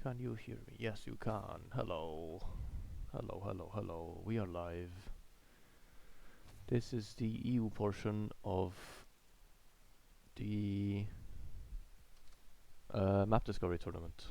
Can you hear me? Yes, you can. Hello. Hello, hello, hello. We are live. This is the EU portion of the map discovery tournament.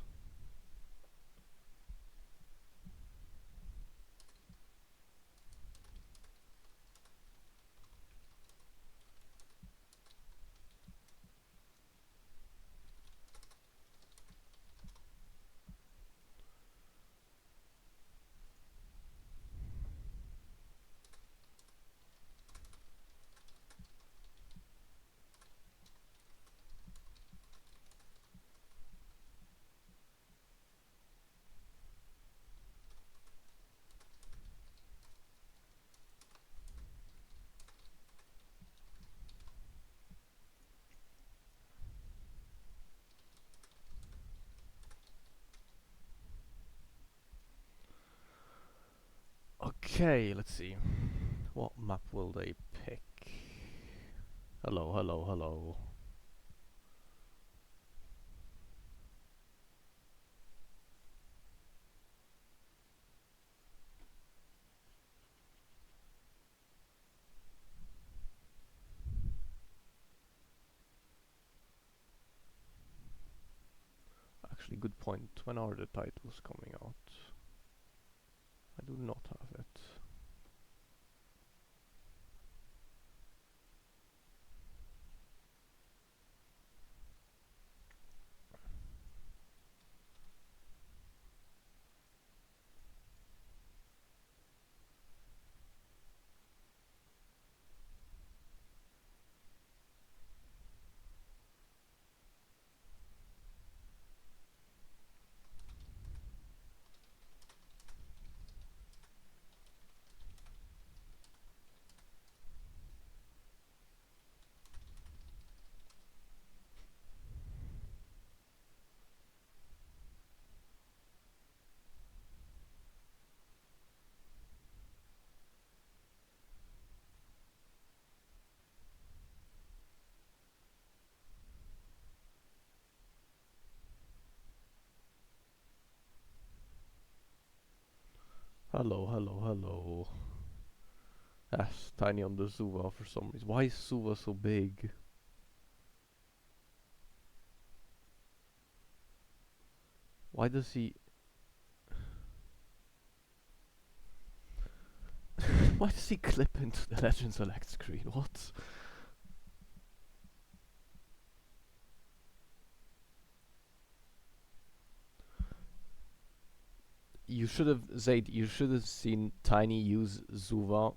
Okay, let's see. What map will they pick? Hello, hello, hello. Actually, good point. When are the titles coming out? I do not have it. Hello, hello, hello. Yes, tiny on the Suva for some reason. Why is Suva so big? Why does he... Why does he clip into the Legend Select screen? What? You should have, Zaid, you should have seen Tiny use Zuva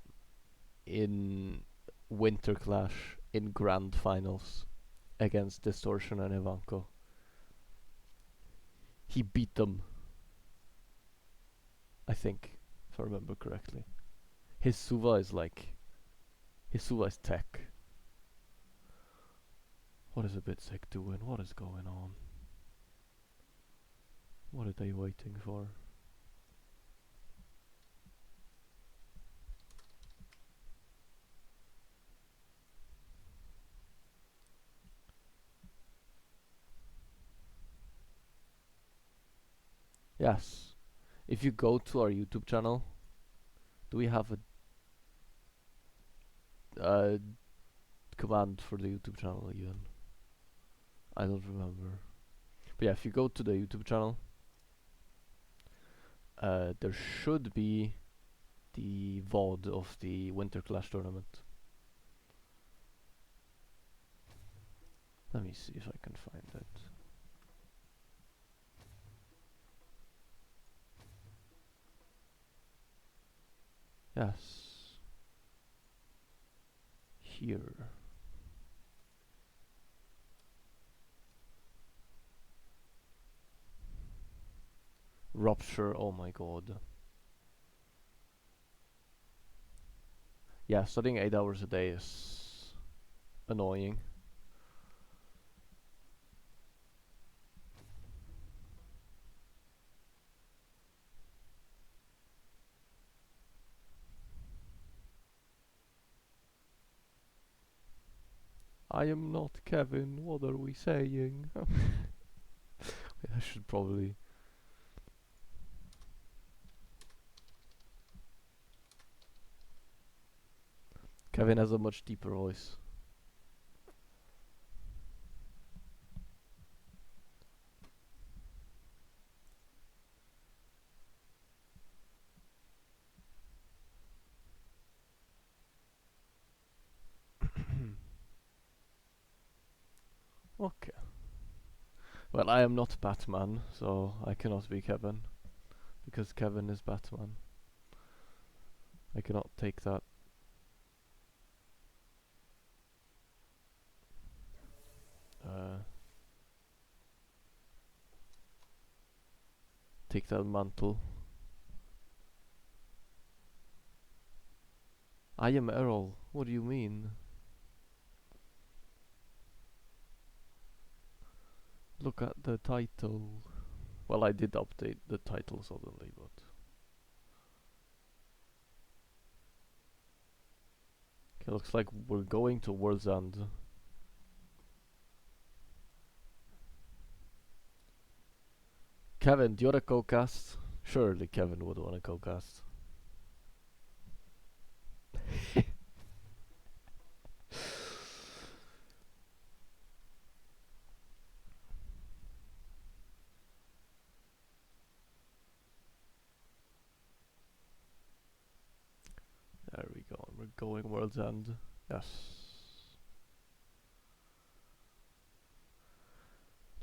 in Winter Clash in Grand Finals against Distortion and Ivanko. He beat them, I think, if I remember correctly. His Suva is like... His Suva is tech. What is a bit sick doing? What is going on? What are they waiting for? Yes. If you go to our YouTube channel, do we have a command for the YouTube channel even? I don't remember. But yeah, if you go to the YouTube channel, there should be the VOD of the Winter Clash tournament. Let me see if I can find it. Yes. Here. Rupture, oh my god. Yeah, studying 8 hours a day is annoying. I am not Kevin, what are we saying? Wait, I should probably Kevin has a much deeper voice. Okay. Well, I am not Batman, so I cannot be Kevin. Because Kevin is Batman. I cannot take that. Take that mantle. I am Errol. What do you mean? Look at the title. Well, I did update the title suddenly, but... Okay, looks like we're going to World's End. Kevin, do you want to co-cast? Surely Kevin would want to co-cast. There we go. We're going World's End. Yes.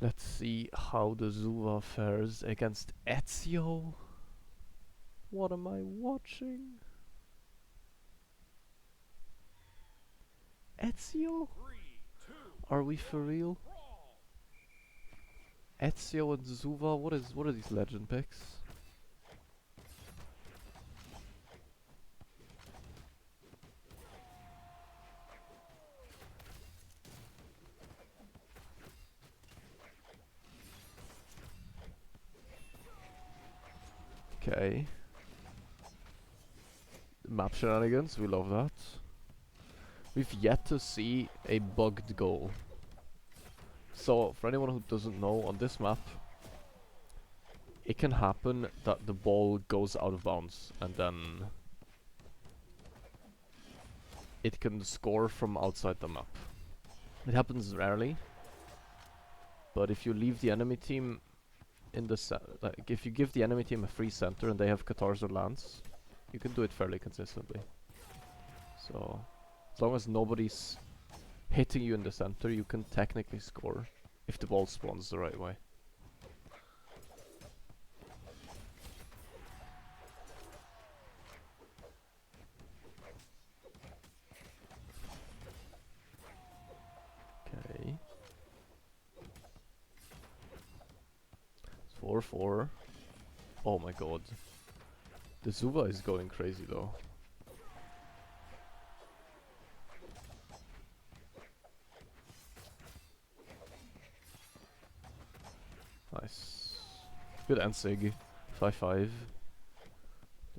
Let's see how the Zuva fares against Ezio. What am I watching? Ezio? Are we for real? Ezio and Zuva? What are these legend picks? Okay. Map shenanigans, we love that. We've yet to see a bugged goal. So, for anyone who doesn't know, on this map, it can happen that the ball goes out of bounds, and then it can score from outside the map. It happens rarely, but if you leave the enemy team in the like if you give the enemy team a free center and they have Katars or Lance, you can do it fairly consistently. So, as long as nobody's hitting you in the center, you can technically score if the ball spawns the right way. Okay. 4-4. Oh my god. The Zuba is going crazy though. Nice. Good Ensig. 5-5.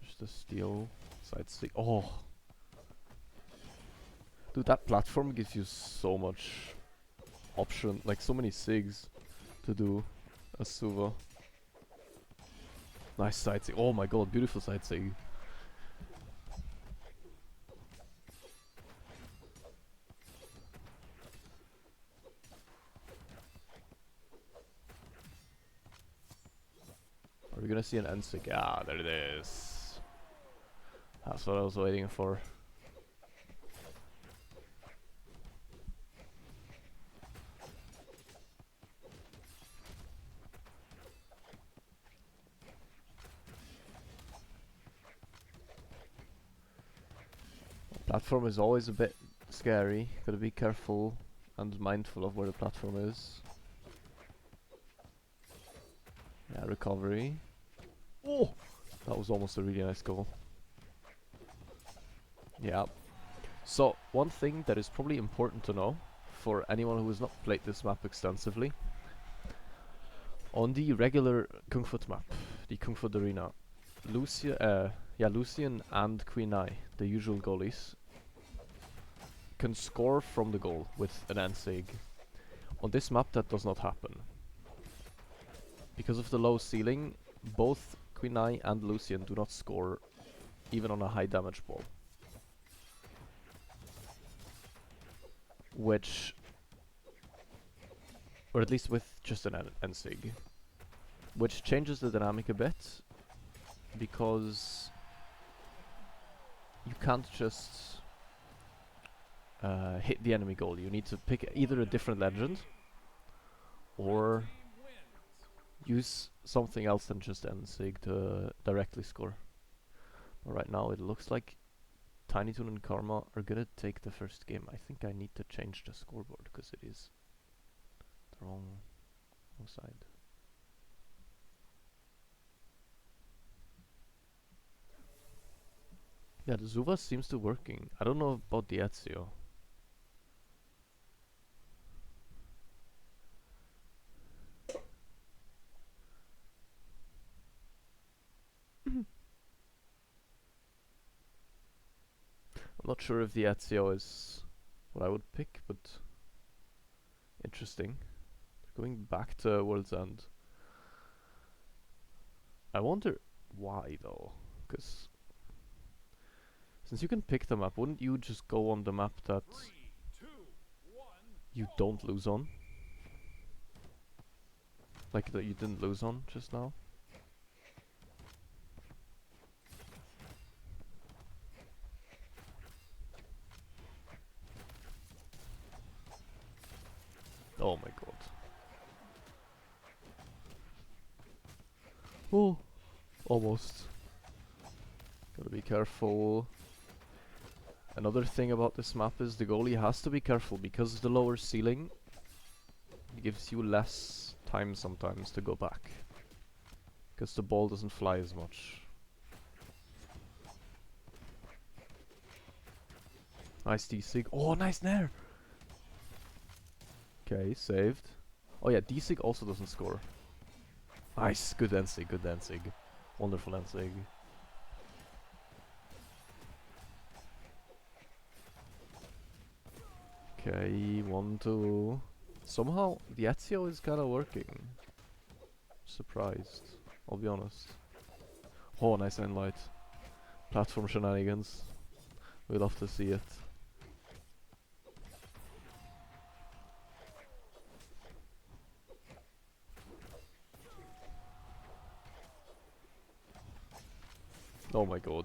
There's the steal. Side sig. Oh. Dude, that platform gives you so much option, like so many sigs to do as Suva. Nice side sig. Oh my god, beautiful side sig. Are we gonna see an Ensig? Ah, there it is. That's what I was waiting for. Platform is always a bit scary. Gotta be careful and mindful of where the platform is. Yeah, recovery. Oh! That was almost a really nice goal. Yeah. So, one thing that is probably important to know for anyone who has not played this map extensively. On the regular Kung Fu map, the Kung Fu Arena, Lucian and Queen Ai, the usual goalies, can score from the goal with an Ensig. On this map that does not happen. Because of the low ceiling, both Queen Ai and Lucian do not score even on a high damage ball. which, or at least with just an Ensig, which changes the dynamic a bit, because you can't just hit the enemy goal. You need to pick either a different legend or use something else than just Ensig to directly score. But right now it looks like Tiny Toon and Karma are gonna take the first game. I think I need to change the scoreboard because it is the wrong side. Yeah, the Zuva seems to working. I don't know about the Ezio. I'm not sure if the Ezio is what I would pick, but interesting. Going back to World's End. I wonder why though, because since you can pick the map, wouldn't you just go on the map that you don't lose on? Like that you didn't lose on just now? Oh my god. Oh, almost. Gotta be careful. Another thing about this map is the goalie has to be careful because of the lower ceiling. It gives you less time sometimes to go back. Because the ball doesn't fly as much. Nice D-Sig. Oh, nice Nair! Okay, saved. Oh yeah, D-Sig also doesn't score. Nice, good Ensig, good Ensig. Wonderful Ensig. Okay, 1-2. Somehow the Ezio is kinda working. Surprised, I'll be honest. Oh, nice Enlight. Platform shenanigans. We love to see it. Oh my god.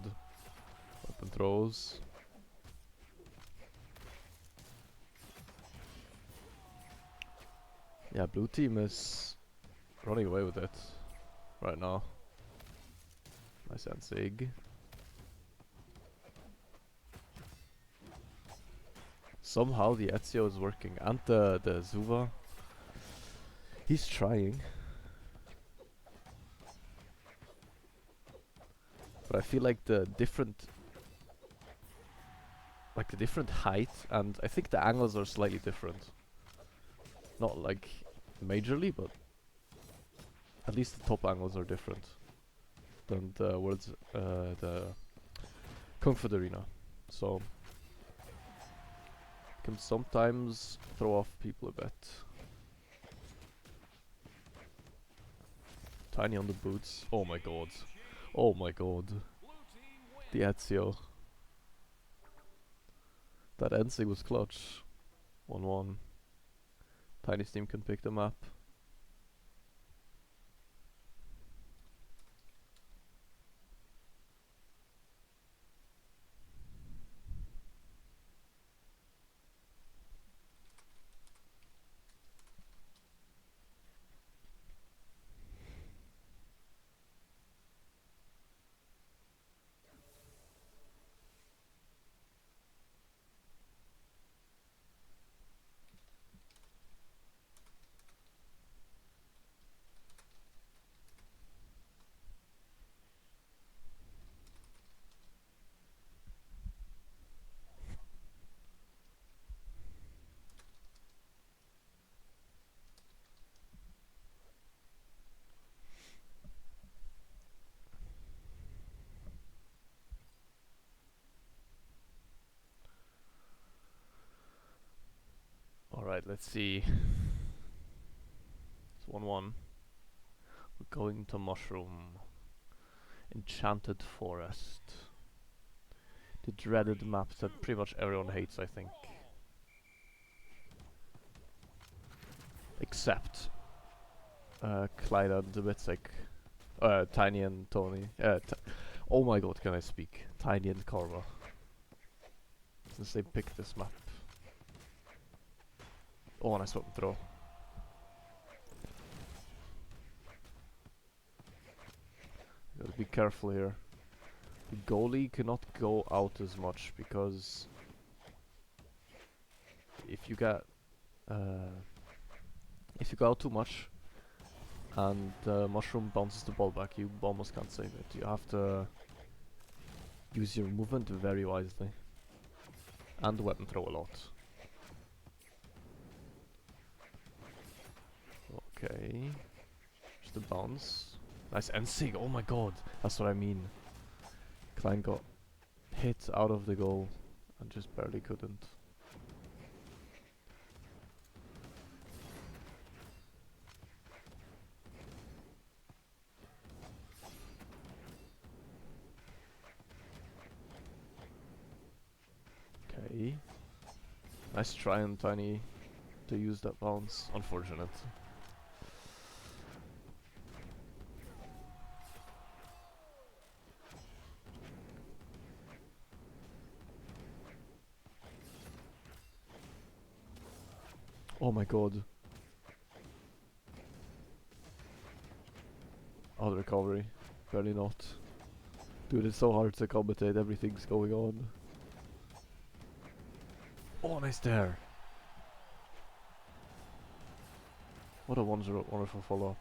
Weapon throws. Yeah, blue team is running away with it right now. Nice Ensig. Somehow the Ezio is working, and the Zuva. He's trying. But I feel like the different height, and I think the angles are slightly different. Not like majorly, but at least the top angles are different than the Kung Fu Arena. So can sometimes throw off people a bit. Tiny on the boots. Oh my god. Oh my god. The Ezio. That Ensig was clutch. 1-1. Tiny's team can pick the map. Alright, let's see. It's 1-1. We're going to Mushroom. Enchanted Forest. The dreaded map that pretty much everyone hates, I think. except Clyde and the bits like Tiny and Tony. Oh my god, can I speak? Tiny and Karma. Since they picked this map. Oh, nice weapon throw. Gotta be careful here. The goalie cannot go out as much because if you get if you go out too much and Mushroom bounces the ball back, you almost can't save it. You have to use your movement very wisely. And weapon throw a lot. Okay. Just a bounce. Nice N-Sig, oh my god! That's what I mean. Klein got hit out of the goal and just barely couldn't. Okay. Nice try on Tiny to use that bounce. Unfortunate. Oh my god. Oh, the recovery. Barely not. Dude, it's so hard to commentate, everything's going on. Oh, nice there. What a wonderful follow-up.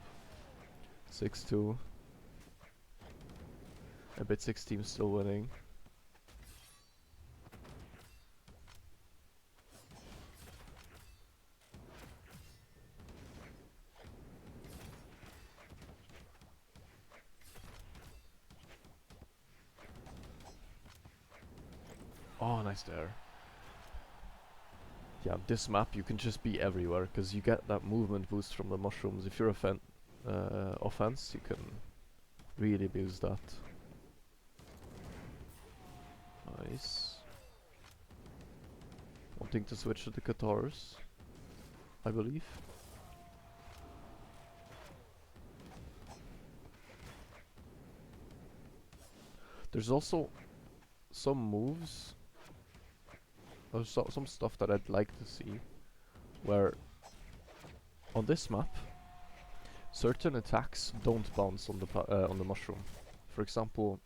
6-2. A bit 6 teams still winning. Oh, nice there. Yeah, this map you can just be everywhere because you get that movement boost from the mushrooms. If you're offense, you can really abuse that. Nice. Wanting to switch to the Qatars, I believe. There's also some moves or some stuff that I'd like to see where on this map certain attacks don't bounce on the mushroom. For example,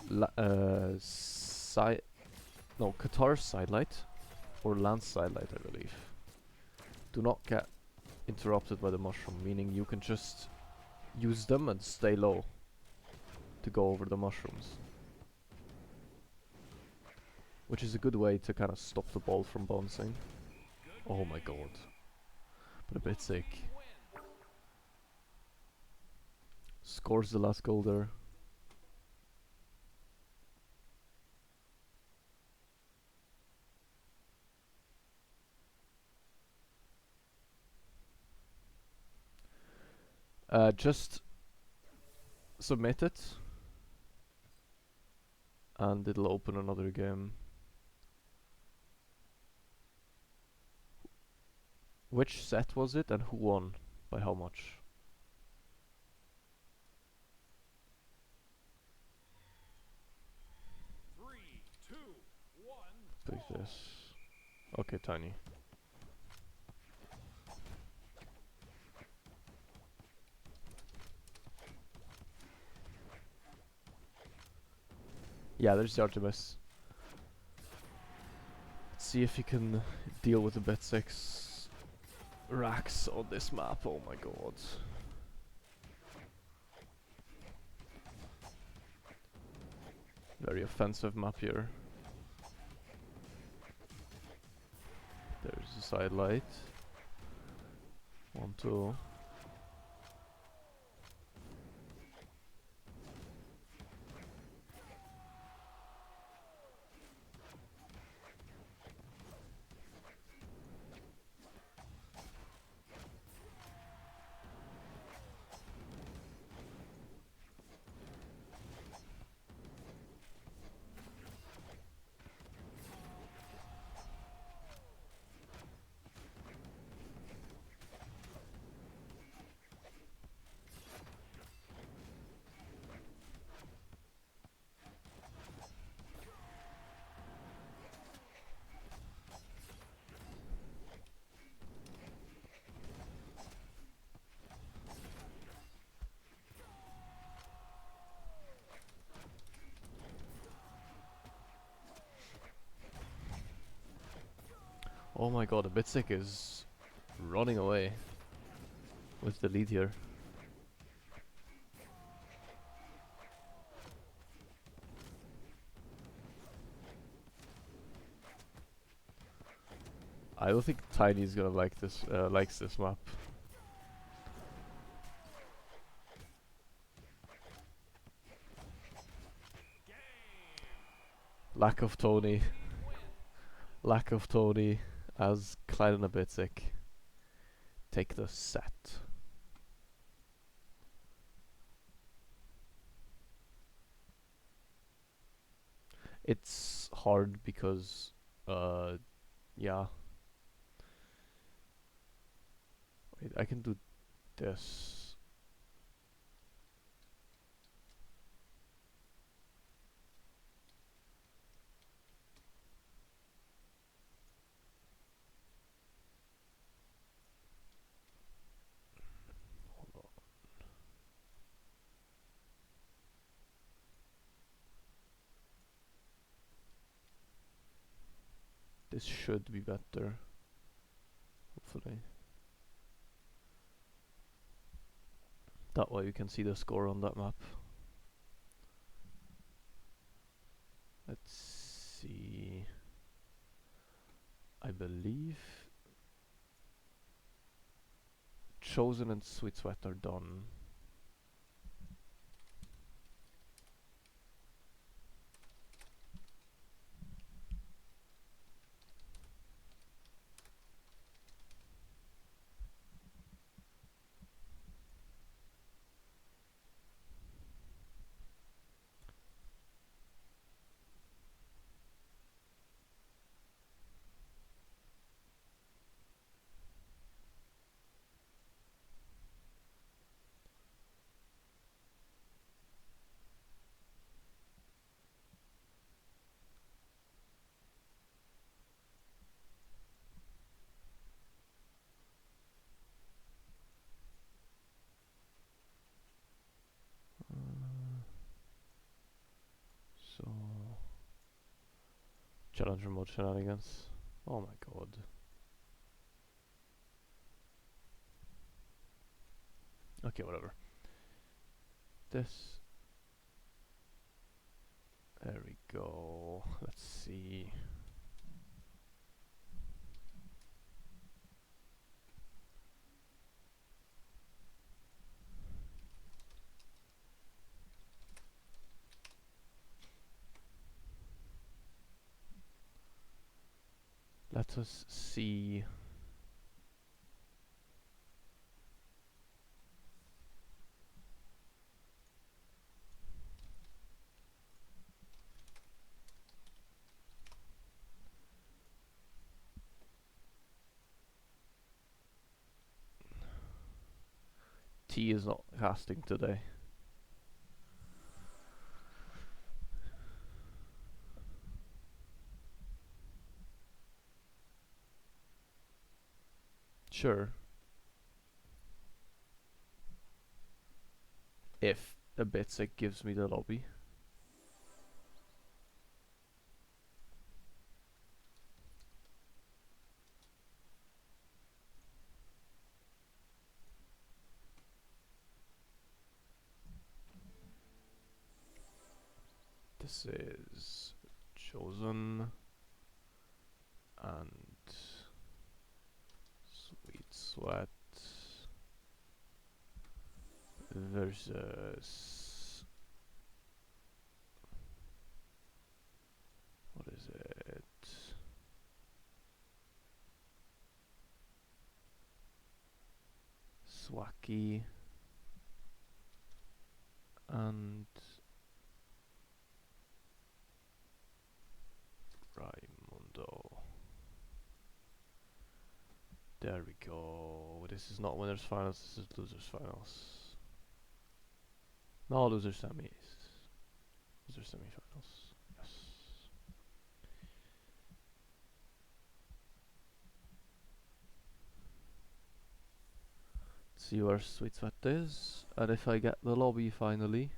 Qatar's sidelight or Lance sidelight, I believe, do not get interrupted by the mushroom, meaning you can just use them and stay low to go over the mushrooms. Which is a good way to kind of stop the ball from bouncing. Oh my god. But a bit sick. Scores the last goal there. Just submit it and it'll open another game. Which set was it and who won? By how much? Pick this. Okay, Tiny. Yeah, there's the Artemis. Let's see if he can deal with the bet 6 racks on this map. Oh my god. Very offensive map here. There's the side light. 1, 2. Oh my god, the Bitsick is running away with the lead here. I don't think Tiny's gonna like this. Likes this map. Lack of Tony. Lack of Tony as Clyde and a Bitsick take the set. It's hard because, yeah. Wait, I can do this. Hold on. This should be better. Hopefully. That way you can see the score on that map. Let's see. I believe Chosen and Sweet Sweat are done. So Challenger mode shenanigans. Oh my god. Okay, whatever. This. There we go. Let's see. Let us see. T is not casting today. Sure. If a Bitsick gives me the lobby. This is Chosen and Sweet Sweat versus, what is it? Swacky and Raimundo. There we go. This is not winners finals, this is losers finals. No, losers semis. Losers semifinals. Yes. Let's see where Sweet Sweat is, and if I get the lobby finally.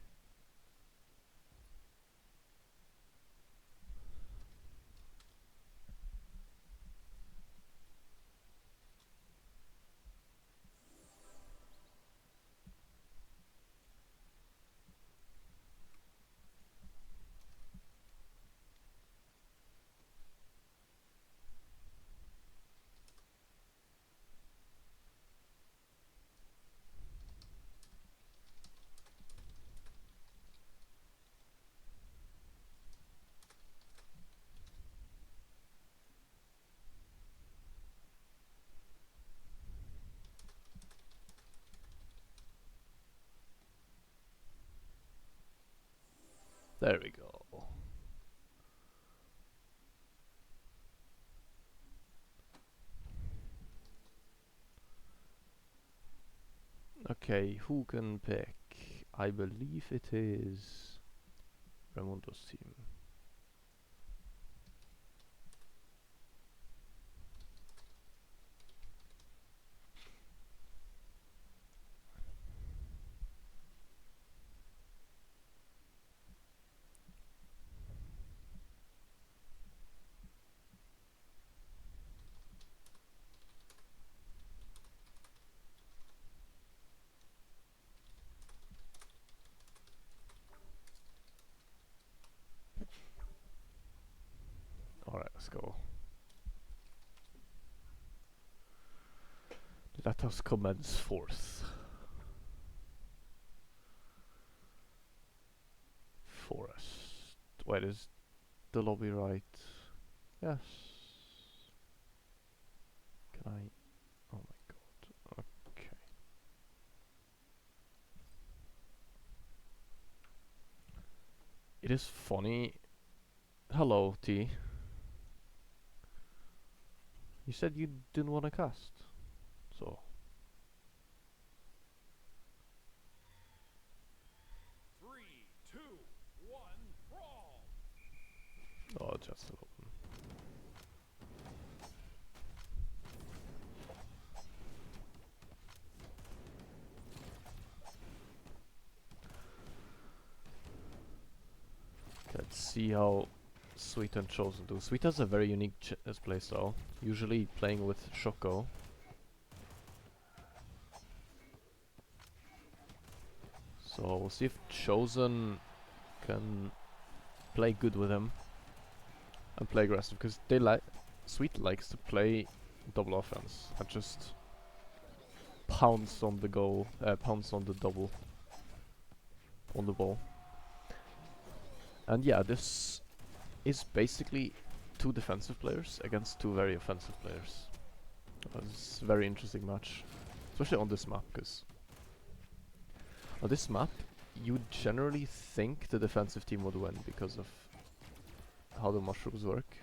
There we go. Okay, who can pick? I believe it is Raimundo's team. Alright, let's go. Let us commence forth. Forest. Wait, is the lobby right? Yes. Can I? Oh my god. Okay. It is funny. Hello, T. You said you didn't want to cast. So. 3, 2, 1, brawl! Oh, just a little. Let's see how Sweet and Chosen do. Sweet has a very unique playstyle, usually playing with Shoko. So we'll see if Chosen can play good with him and play aggressive, because they Sweet likes to play double offense and just pounce on the goal, pounce on the double on the ball. And yeah, this is basically two defensive players against two very offensive players. It's a very interesting match, especially on this map, because on this map you would generally think the defensive team would win because of how the mushrooms work,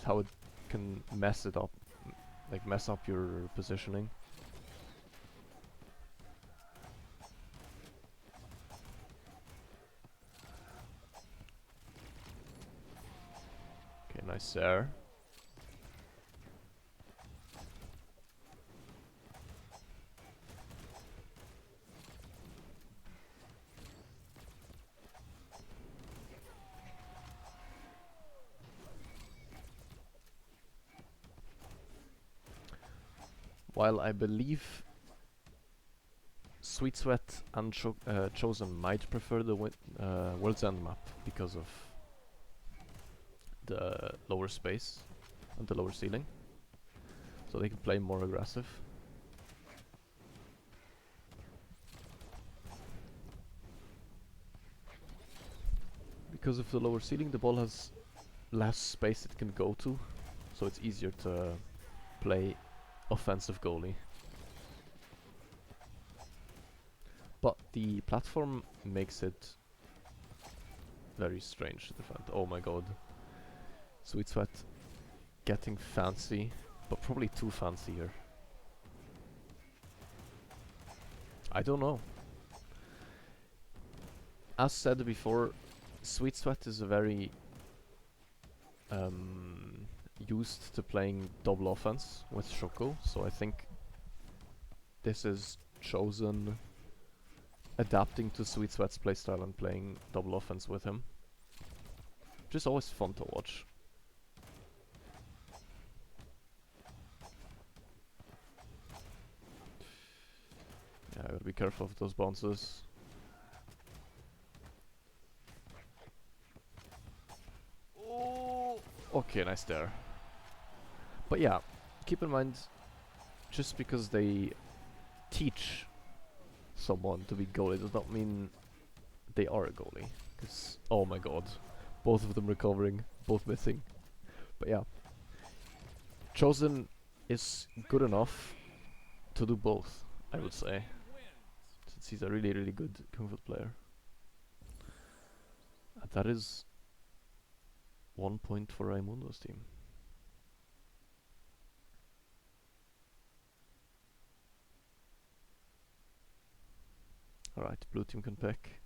how it can mess it up, like mess up your positioning. Okay, nice there. While I believe Sweet Sweat and Chosen might prefer the World's End map because of the lower space and the lower ceiling, so they can play more aggressive. Because of the lower ceiling, the ball has less space it can go to, so it's easier to play offensive goalie. But the platform makes it very strange to defend. Oh my god. Sweet Sweat getting fancy, but probably too fancy here. I don't know. As said before, Sweet Sweat is a very used to playing double offense with Shoko, so I think this is Chosen adapting to Sweet Sweat's playstyle and playing double offense with him, which is always fun to watch. Yeah, I gotta be careful of those bounces. Oh, okay, nice there. But yeah, keep in mind, just because they teach someone to be goalie does not mean they are a goalie. Cause oh my god, both of them recovering, both missing. But yeah, Chosen is good enough to do both, I would say, since he's a really good Kung Fu player. That is 1 point for Raimundo's team. Alright, blue team can pick.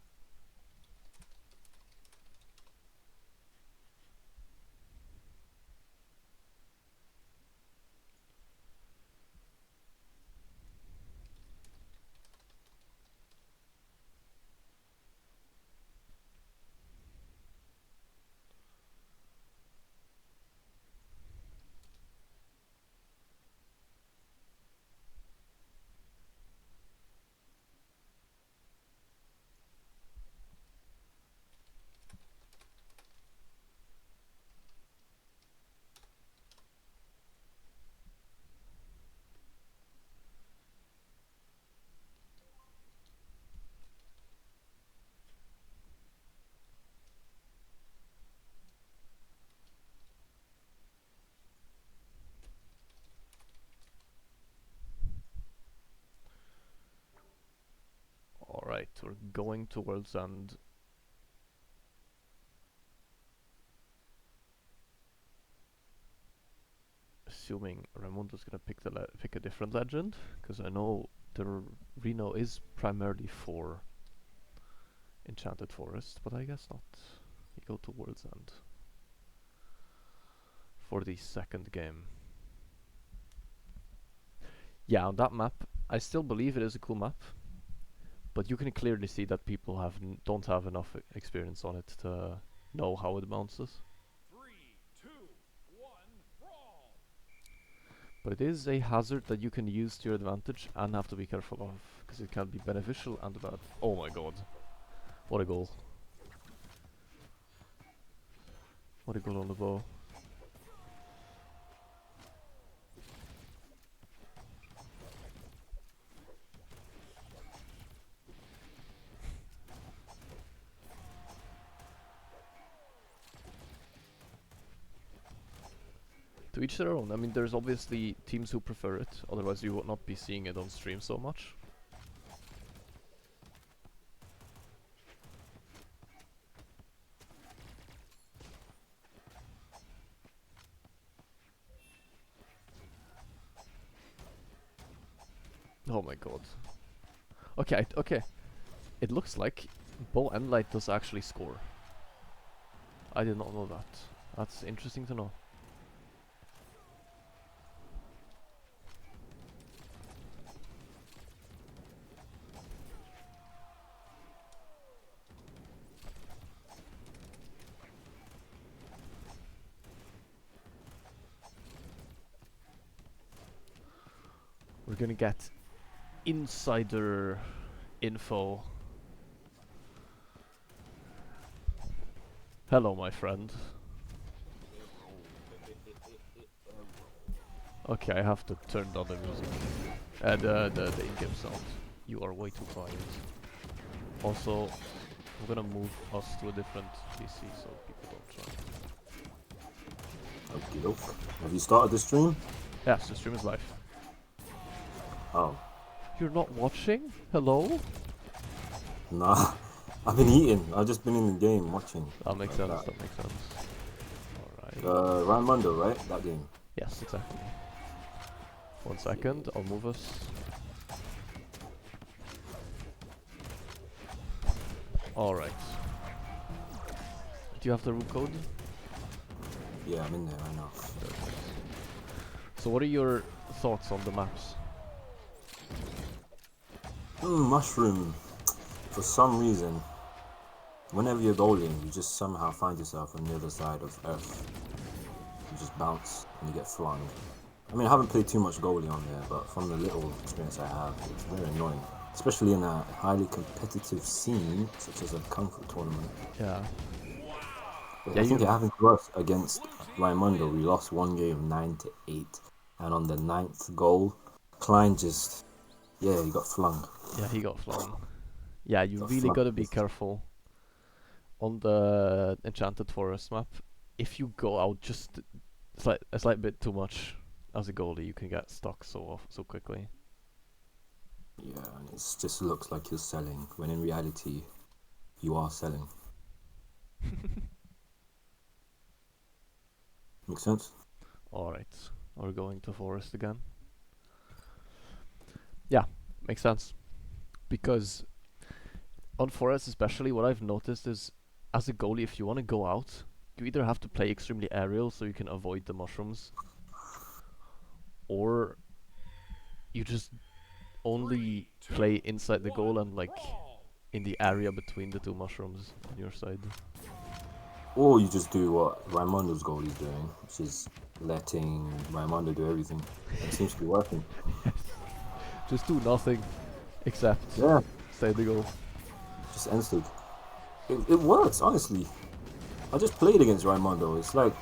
Alright, we're going to World's End. Assuming Raimundo's gonna pick a different legend, because I know the Reno is primarily for Enchanted Forest, but I guess not. You go to World's End for the second game. Yeah, on that map, I still believe it is a cool map, but you can clearly see that people don't have enough experience on it to know how it bounces. 3, 2, 1, brawl! But it is a hazard that you can use to your advantage and have to be careful of, because it can be beneficial and bad. Oh my god. What a goal. What a goal on the bow. To each their own. I mean, there's obviously teams who prefer it, otherwise you would not be seeing it on stream so much. Oh my god. Okay, okay. It looks like Bow and Light does actually score. I did not know that. That's interesting to know. We're gonna get insider info. Hello, my friend. Okay, I have to turn down the music. The in-game sound. You are way too quiet. Also, I'm gonna move us to a different PC so people don't join. Okie doke. Have you started the stream? Yes, the stream is live. Oh. You're not watching? Hello? Nah. I've been eating. I've just been in the game watching. That makes like sense, that. that makes sense. Alright. Raimundo, right? That game. Yes, exactly. 1 second, I'll move us. Alright. Do you have the room code? Yeah, I'm in there right now. Perfect. So what are your thoughts on the maps? Mushroom. For some reason, whenever you're goaling, you just somehow find yourself on the other side of Earth. You just bounce and you get flung. I mean, I haven't played too much goalie on there, but from the little experience I have, it's very annoying. Especially in a highly competitive scene, such as a Kung Fu tournament. Yeah. But Yeah, I think you- it happened to us against Raimundo. We lost one game 9-8. And on the 9th goal, Klein just, yeah, he got flung. Yeah, he got flung. Yeah, you Got really flung. gotta be careful on the Enchanted Forest map. If you go out just a slight bit too much as a goalie, you can get stuck so quickly. Yeah, and it just looks like you're selling, when in reality, you are selling. Makes sense? Alright, we're going to forest again. Yeah, makes sense. Because on forest especially, what I've noticed is, as a goalie, if you want to go out, you either have to play extremely aerial so you can avoid the mushrooms, or you just only play inside the goal and like in the area between the two mushrooms on your side. Or you just do what Raimondo's goalie's doing, which is letting Raimondo do everything. And it seems to be working. Just do nothing except Yeah, stay the goal. just end stick. It works, honestly. I just played against Raimondo. It's like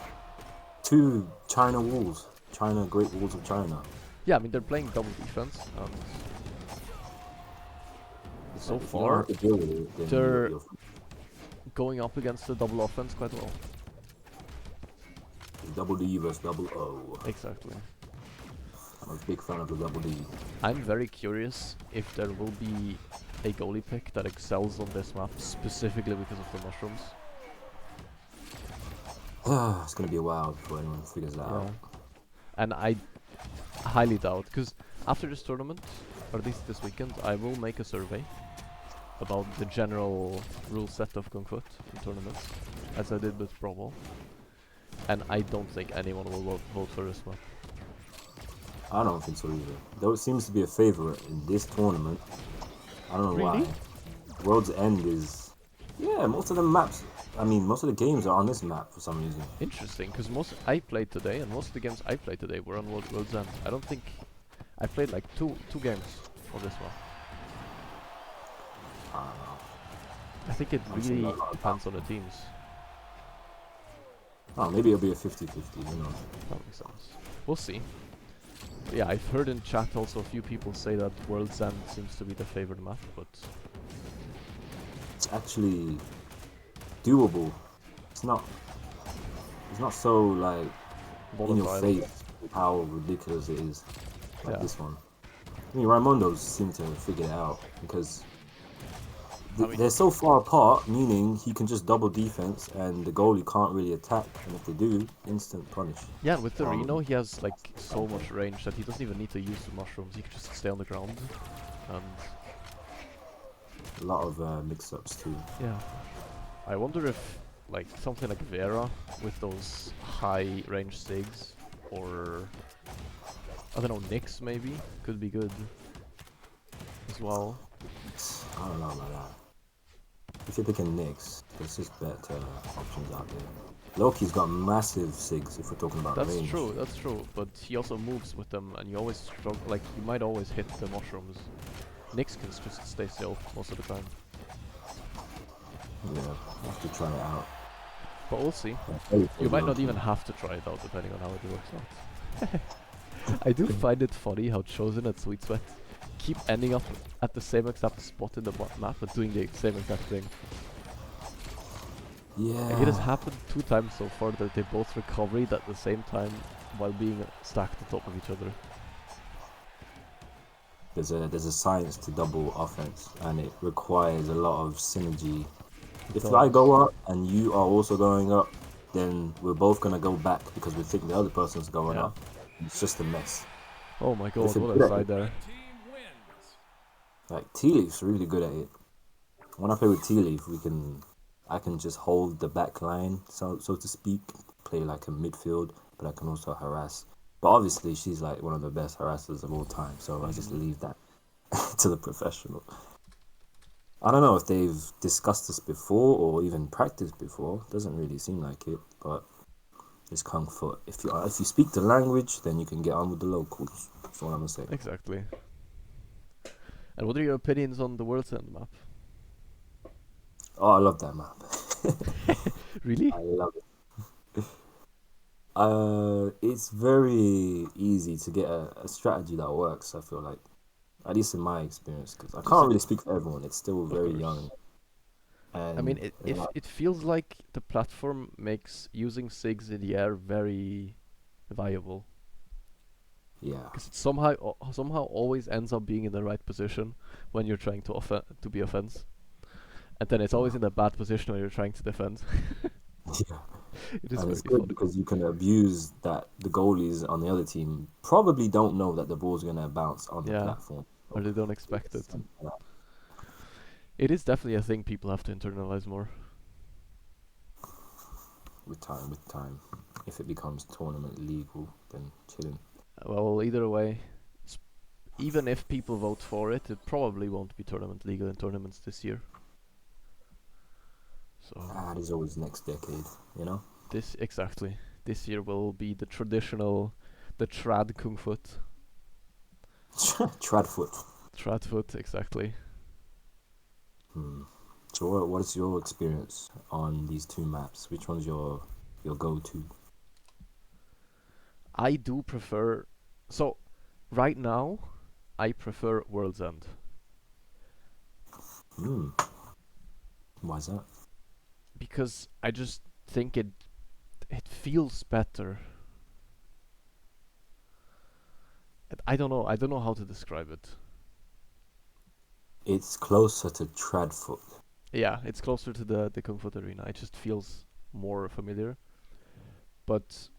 two China walls. China, Great Walls of China. Yeah, I mean they're playing double defense, and so Like, if you don't far have to deal with it, then they're you're going up against the double offense quite well. double D versus double O. Exactly. I'm a big fan of the double D. I'm very curious if there will be a goalie pick that excels on this map specifically because of the mushrooms. It's gonna be a while before anyone figures that out. And I highly doubt, because after this tournament, or at least this weekend, I will make a survey about the general rule set of Kung Fu in tournaments, as I did with Pro Bowl. And I don't think anyone will vote for this one. I don't think so either. Though it seems to be a favorite in this tournament. I don't know Really? why. World's End is... Yeah, most of the maps... I mean, most of the games are on this map for some reason. Interesting, because most I played today, and most of the games I played today were on World's End. I don't think... I played like two games on this one. I don't know. I think it I'm seeing really a lot of depends on the teams. Oh, maybe it'll be a 50-50, who knows. That makes sense. We'll see. But yeah, I've heard in chat also a few people say that World's End seems to be the favorite map, but It's actually doable. It's not so, like, in your volatile. face with how ridiculous it is. Like Yeah. this one. I mean, Raimondo's seem to figure it out because I mean- they're so far apart, meaning he can just double defense and the goalie can't really attack. And if they do, instant punish. Yeah, and with the Um, Reno, he has like so much range that he doesn't even need to use the mushrooms. He can just stay on the ground. And A lot of mix-ups too. yeah, I wonder if like something like Vera with those high range SIGs, or I don't know, Nyx maybe could be good as well. I don't know about that. If you're picking Knicks, there's just better options out there. Loki's got massive SIGs if we're talking about That's range. true, that's true. But he also moves with them, and you always struggle. Like you might always hit the mushrooms. Nyx can just stay still most of the time. Yeah, have to try it out. But we'll see. You might not even have to try it out depending on how it works out. I do find it funny how Chosen and Sweet Sweat keep ending up at the same exact spot in the map but doing the same exact thing. Yeah. Like, it has happened 2 times so far that they both recovered at the same time while being stacked on top of each other. There's a science to double offense, and it requires a lot of synergy. If does. I go up and you are also going up, then we're both gonna go back because we think the other person's going Yeah. up. It's just a mess. Oh my god, Listen, what a side there. Team wins. Like Tea Leaf's really good at it. When I play with Tea Leaf, I can just hold the back line, so to speak, play like a midfield, but I can also harass. But obviously, she's like one of the best harassers of all time, so I just leave that to the professional. I don't know if they've discussed this before or even practiced before. Doesn't really seem like it, but it's Kung Fu. If you speak the language, then you can get on with the locals. That's what I'm gonna say. Exactly. And what are your opinions on the World's End map? Oh, I love that map. Really? I love it. It's very easy to get a strategy that works. I feel like, at least in my experience, because I can't really speak for everyone. It's still very course. young. And I mean, it feels like the platform makes using SIGs in the air very viable. yeah, Because it somehow always ends up being in the right position when you're trying to be offense. And then it's always in a bad position when you're trying to defend. Yeah. It is And it's very good funny. because you can abuse that the goalies on the other team probably don't know that the ball's gonna bounce on the Yeah. platform. Or they don't expect it. Something like that. It is definitely a thing people have to internalize more. With time. If it becomes tournament legal, then chilling. Well, either way, even if people vote for it, it probably won't be tournament legal in tournaments this year. So There's always next decade, you know? this year will be the traditional, the trad kung foot. Tradfoot. Tradfoot, exactly. So what is your experience on these two maps? Which one's your go-to? I do prefer. So, right now, I prefer World's End. Why is that? Because I just think it feels better. I don't know how to describe it. It's closer to Tradfoot. Yeah, it's closer to the Kung Fu Arena. It just feels more familiar. But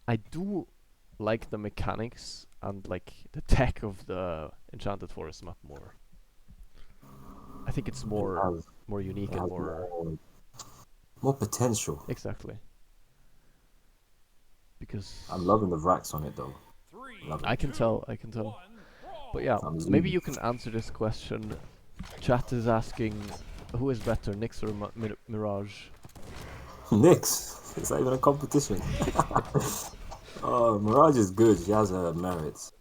I do like the mechanics and like the tech of the Enchanted Forest map more. I think it's more unique It and has more potential. exactly. Because I'm loving the racks on it though. Three, Love it. I can tell. one, brawl. But yeah, I'm maybe zooming. you can answer this question. Chat is asking, who is better, Nyx or Mirage? Nyx. It's not even a competition. Oh, Mirage is good. She has her merits.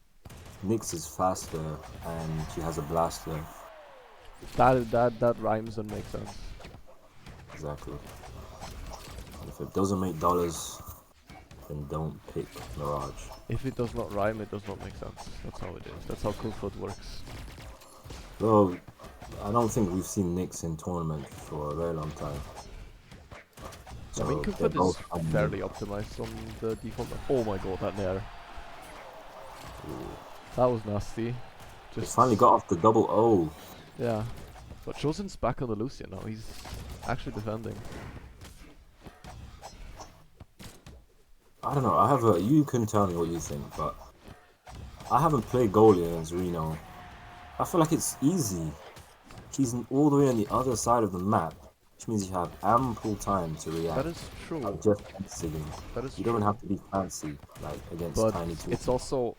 Nyx is faster and she has a blaster. That rhymes and makes sense. Exactly. And if it doesn't make dollars, then don't pick Mirage. If it does not rhyme, it does not make sense. That's how it is. That's how Kung Fu works. Though, I don't think we've seen Nyx in tournament for a very long time. I mean, Kung they're Fu both is fairly optimized on the default map. Oh my god, that nair. That was nasty. They finally got off the double O. Yeah. But Chosen's back on the Lucian now. He's actually defending. I don't know. You can tell me what you think, but I haven't played goalie against Reno. I feel like it's easy. He's all the way on the other side of the map, which means you have ample time to react. That is true. Just fencing. That is You true. don't have to be fancy like against But tiny tools. it's also,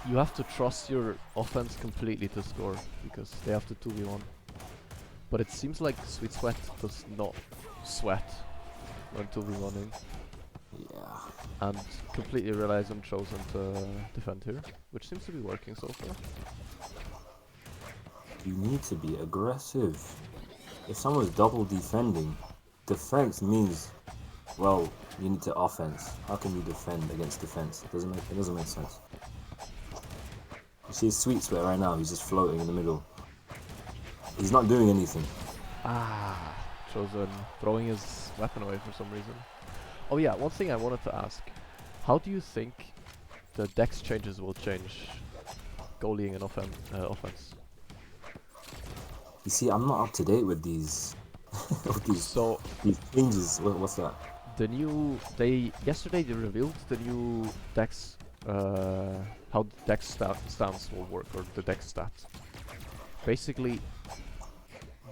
you have to trust your offense completely to score because they have to 2v1. But it seems like Sweet Sweat does not sweat when 2v1ing Yeah. and completely relies on Chosen to defend here, which seems to be working so far. You need to be aggressive. If someone's double defending, defense means, well, you need to offense. How can you defend against defense? It doesn't make sense. You see Sweet Sweat right now, he's just floating in the middle. He's not doing anything. Ah, Chosen throwing his weapon away for some reason. Oh yeah, one thing I wanted to ask. How do you think the dex changes will change goalieing and offense? You see, I'm not up to date with these So these changes. What's that? yesterday they revealed the new dex, how the dex stance will work, or the dex stat. Basically,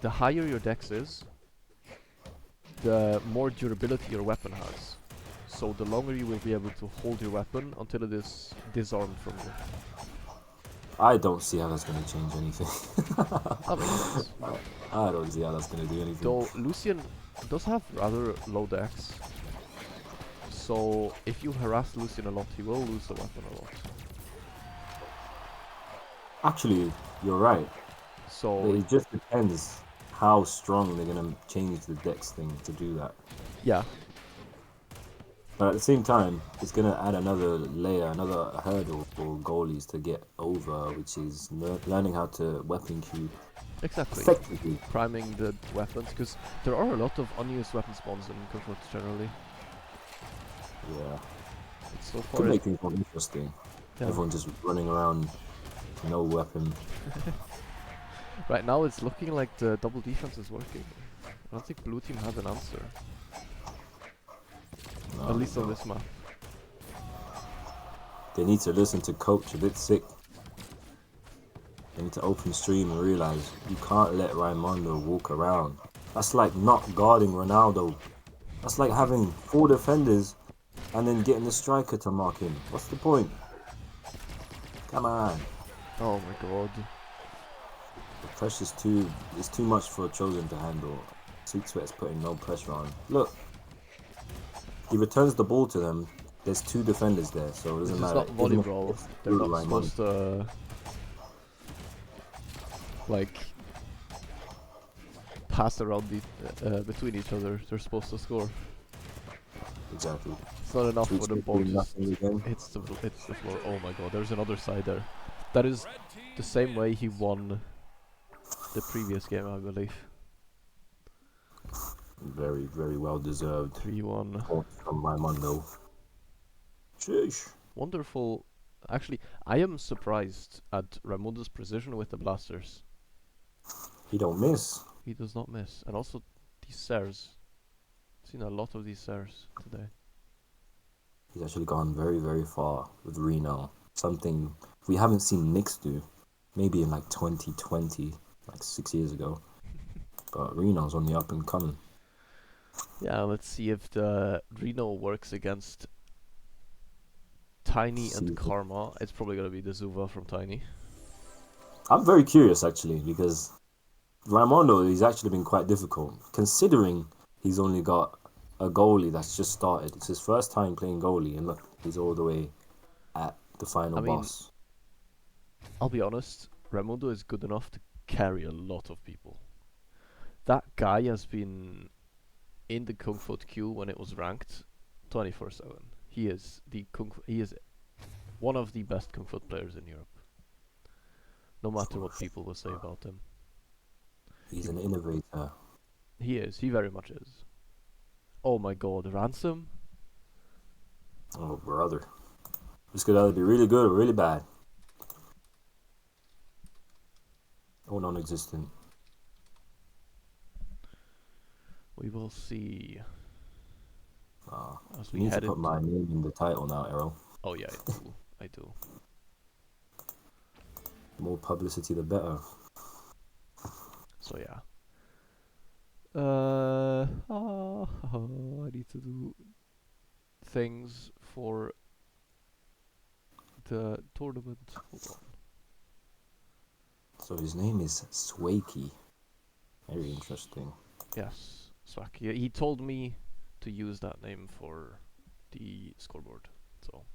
the higher your dex is, the more durability your weapon has. So the longer you will be able to hold your weapon until it is disarmed from you. I don't see how that's gonna change anything. That makes sense. I don't see how that's gonna do anything. Though Lucian does have rather low dex, so if you harass Lucian a lot, he will lose the weapon a lot. Actually, you're right. But So it just depends how strong they're gonna change the dex thing to do that. yeah, But at the same time, it's gonna add another layer, another hurdle for goalies to get over, which is learning how to weapon queue exactly. effectively. Priming the weapons, because there are a lot of unused weapon spawns in Kung Fu generally. Yeah, It's so could far. make things more interesting. Yeah. Everyone just running around, no weapon. Right now it's looking like the double defense is working. I don't think blue team has an answer. No, At least they on don't. this map. They need to listen to coach a bit sick. They need to open stream and realize you can't let Raimondo walk around. That's like not guarding Ronaldo. That's like having 4 defenders and then getting the striker to mark him. What's the point? Come on. Oh my god. The pressure's it's too much for Chosen to handle. Sweet Sweat's putting no pressure on. Look. He returns the ball to them. There's 2 defenders there, so it This doesn't is matter. not Even if volleyball. it's They're not Raimondo. supposed to like pass around between each other. They're supposed to score. Exactly. It's not enough Sweet for the Sweat ball doing just nothing again. hits the floor. Oh my god, there's another side there. That is the same way he won the previous game, I believe. Very, very well deserved. 3-1. From Raimondo. Sheesh. Wonderful. Actually, I am surprised at Raimundo's precision with the blasters. He don't miss. He does not miss. And also these stairs. Seen a lot of these stairs today. He's actually gone very, very far with Reno. Something we haven't seen Knicks do. Maybe in like 2020, like 6 years ago. But Reno's on the up and coming. Yeah, let's see if the Reno works against Tiny and See. Karma. It's probably gonna be the Zuva from Tiny. I'm very curious actually because Raimondo, he's actually been quite difficult considering he's only got a goalie that's just started. It's his first time playing goalie, and look, he's all the way at the final I mean, boss. I'll be honest, Raimundo is good enough to carry a lot of people. That guy has been in the Kung Fu queue when it was ranked 24/7. He is one of the best Kung Fu players in Europe. No matter what people will say about him. He's an innovator. He is, he very much is. Oh my god, Ransom? Oh brother, this could either be really good or really bad. Or non-existent. We will see. As You we need to head put into... my name in the title now, Errol. Oh yeah, I do. I do. The more publicity, the better. So yeah. I need to do things for the tournament. Hold on. So his name is Swakey. Very interesting. Yes, Swaki. He told me to use that name for the scoreboard. So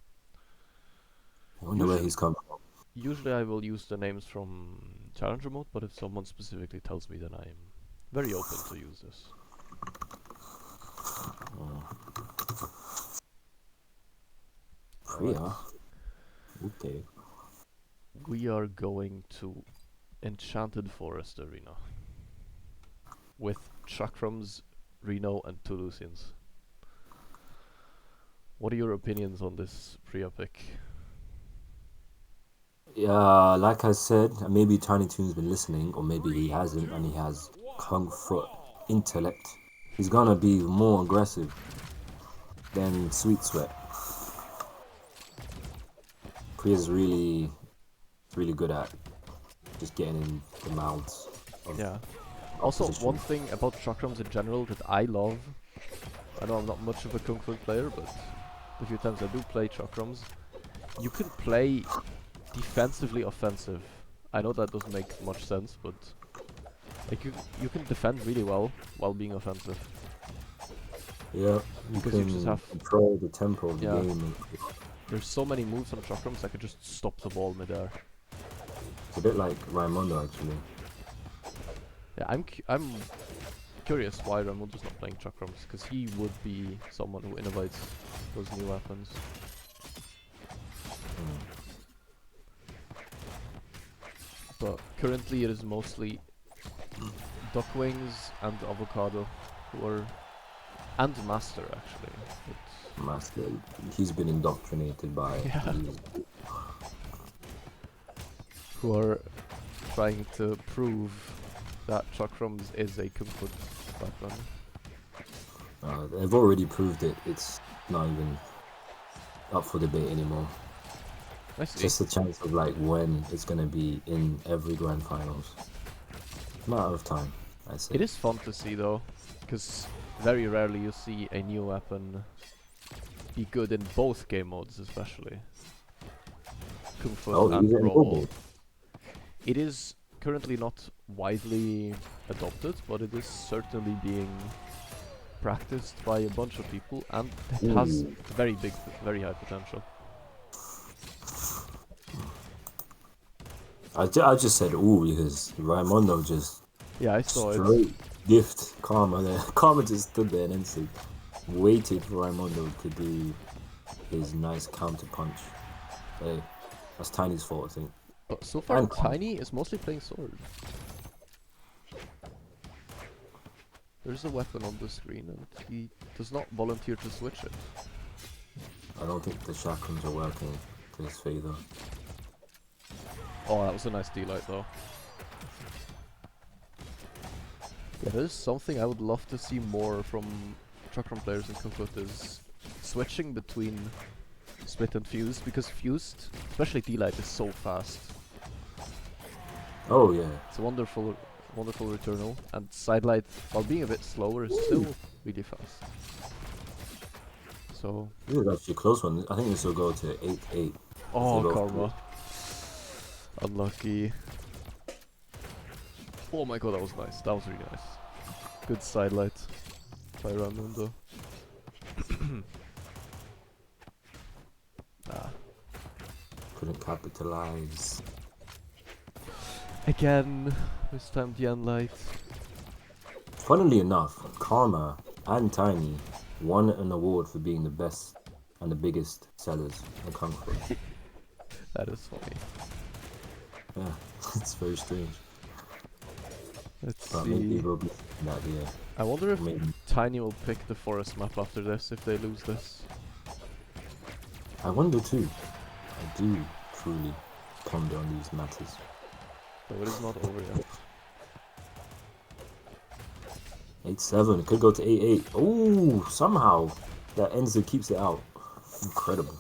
I wonder where he's come from. usually I will use the names from Challenger mode, but if someone specifically tells me, then I'm very open to use this. Priya? Okay. We are going to Enchanted Forest Arena with Chakrams, Reno, and Toulousians. What are your opinions on this Priya pick? Yeah, like I said, maybe Tiny Toon's been listening, or maybe he hasn't, and he has Kung Fu intellect. He's gonna be more aggressive than Sweet Sweat. Priya's really good at just getting in the mouths of Yeah. Also, opposition. one thing about Chakrams in general that I love, I know I'm not much of a Kung Fu player, but the few times I do play Chakrams, you can play defensively offensive. I know that doesn't make much sense, but like you can defend really well while being offensive. Yeah, you Because can you just have- control the tempo of the Yeah. game. There's so many moves on Chakrams that could just stop the ball midair. It's a bit like Raimondo actually. Yeah, I'm curious why Raimundo's not playing Chakrams, because he would be someone who innovates those new weapons. But currently it is mostly Duckwings and Avocado who are... and Master actually. But Master, he's been indoctrinated by Yeah. these- who are trying to prove that Chakrams is a Kung Fu weapon. They've already proved it. It's not even up for debate anymore. I see. Just a chance of like when it's gonna be in every grand finals. Matter of time, I say. It is fun to see though, because very rarely you see a new weapon be good in both game modes, especially Kung Fu Oh, and even in Brawl. Brawl. It is currently not widely adopted, but it is certainly being practiced by a bunch of people, and it has Ooh. very big, very high potential. I just said ooh because Raimondo just Yeah, I saw it. straight gift Karma there. Karma just stood there and then waited for Raimondo to do his nice counter punch. Hey, that's Tiny's fault, I think. But so far, And Karma. Tiny is mostly playing sword. There's a weapon on the screen, and he does not volunteer to switch it. I don't think the chakrams are working to his favor. Oh, that was a nice D-light though. Yeah, there's something I would love to see more from Chakram players in Kung Fu is switching between Split and Fused, because Fused, especially D-light, is so fast. Oh yeah. It's a wonderful returnal, and Sidelight, while being a bit slower, is still really fast. So, This is actually a close one. I think this will go to 8-8. oh, both Karma. Unlucky. Oh my god, that was nice. That was really nice. Good sidelight by Raimundo. Couldn't capitalize. Again, this time the light. Funnily enough, Karma and Tiny won an award for being the best and the biggest sellers in Kung Fu. That is funny. Yeah, it's very strange. Let's But maybe see. we'll be that here. I wonder if Maybe. Tiny will pick the forest map after this if they lose this. I wonder too. I do truly ponder on these matters. So it is not over yet. 8-7, could go to 8-8. Oh, somehow that ends it, keeps it out. Incredible.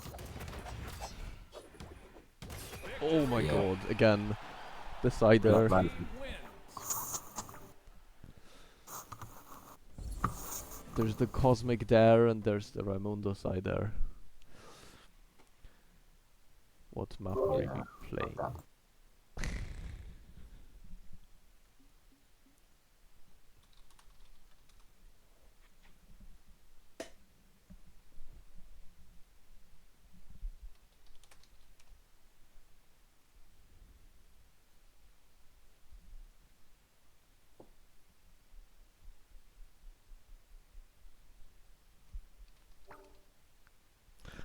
Oh my Yeah. god, again. The side there. Black man. There's the Cosmic there, and there's the Raimundo side there. What map are we Yeah, playing? that.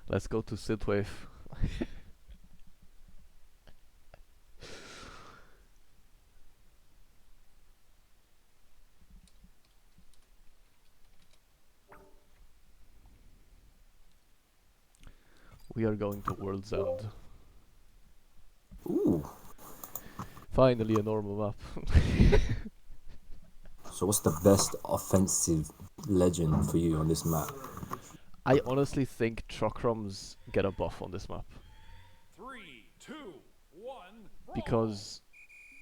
Let's go to Synthwave. We are going to World's End. Ooh. Finally a normal map. So what's the best offensive legend for you on this map? I honestly think Chakrams get a buff on this map. 3, 2, 1, brawl. Because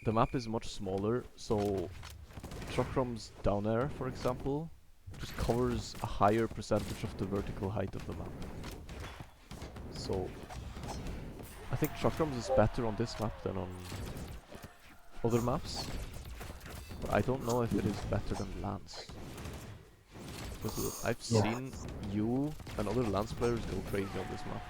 the map is much smaller, so Chakrams down air, for example, just covers a higher percentage of the vertical height of the map. So I think Chakrams is better on this map than on other maps. But I don't know if it is better than Lance. Because I've Yeah. seen you and other Lance players go crazy on this map.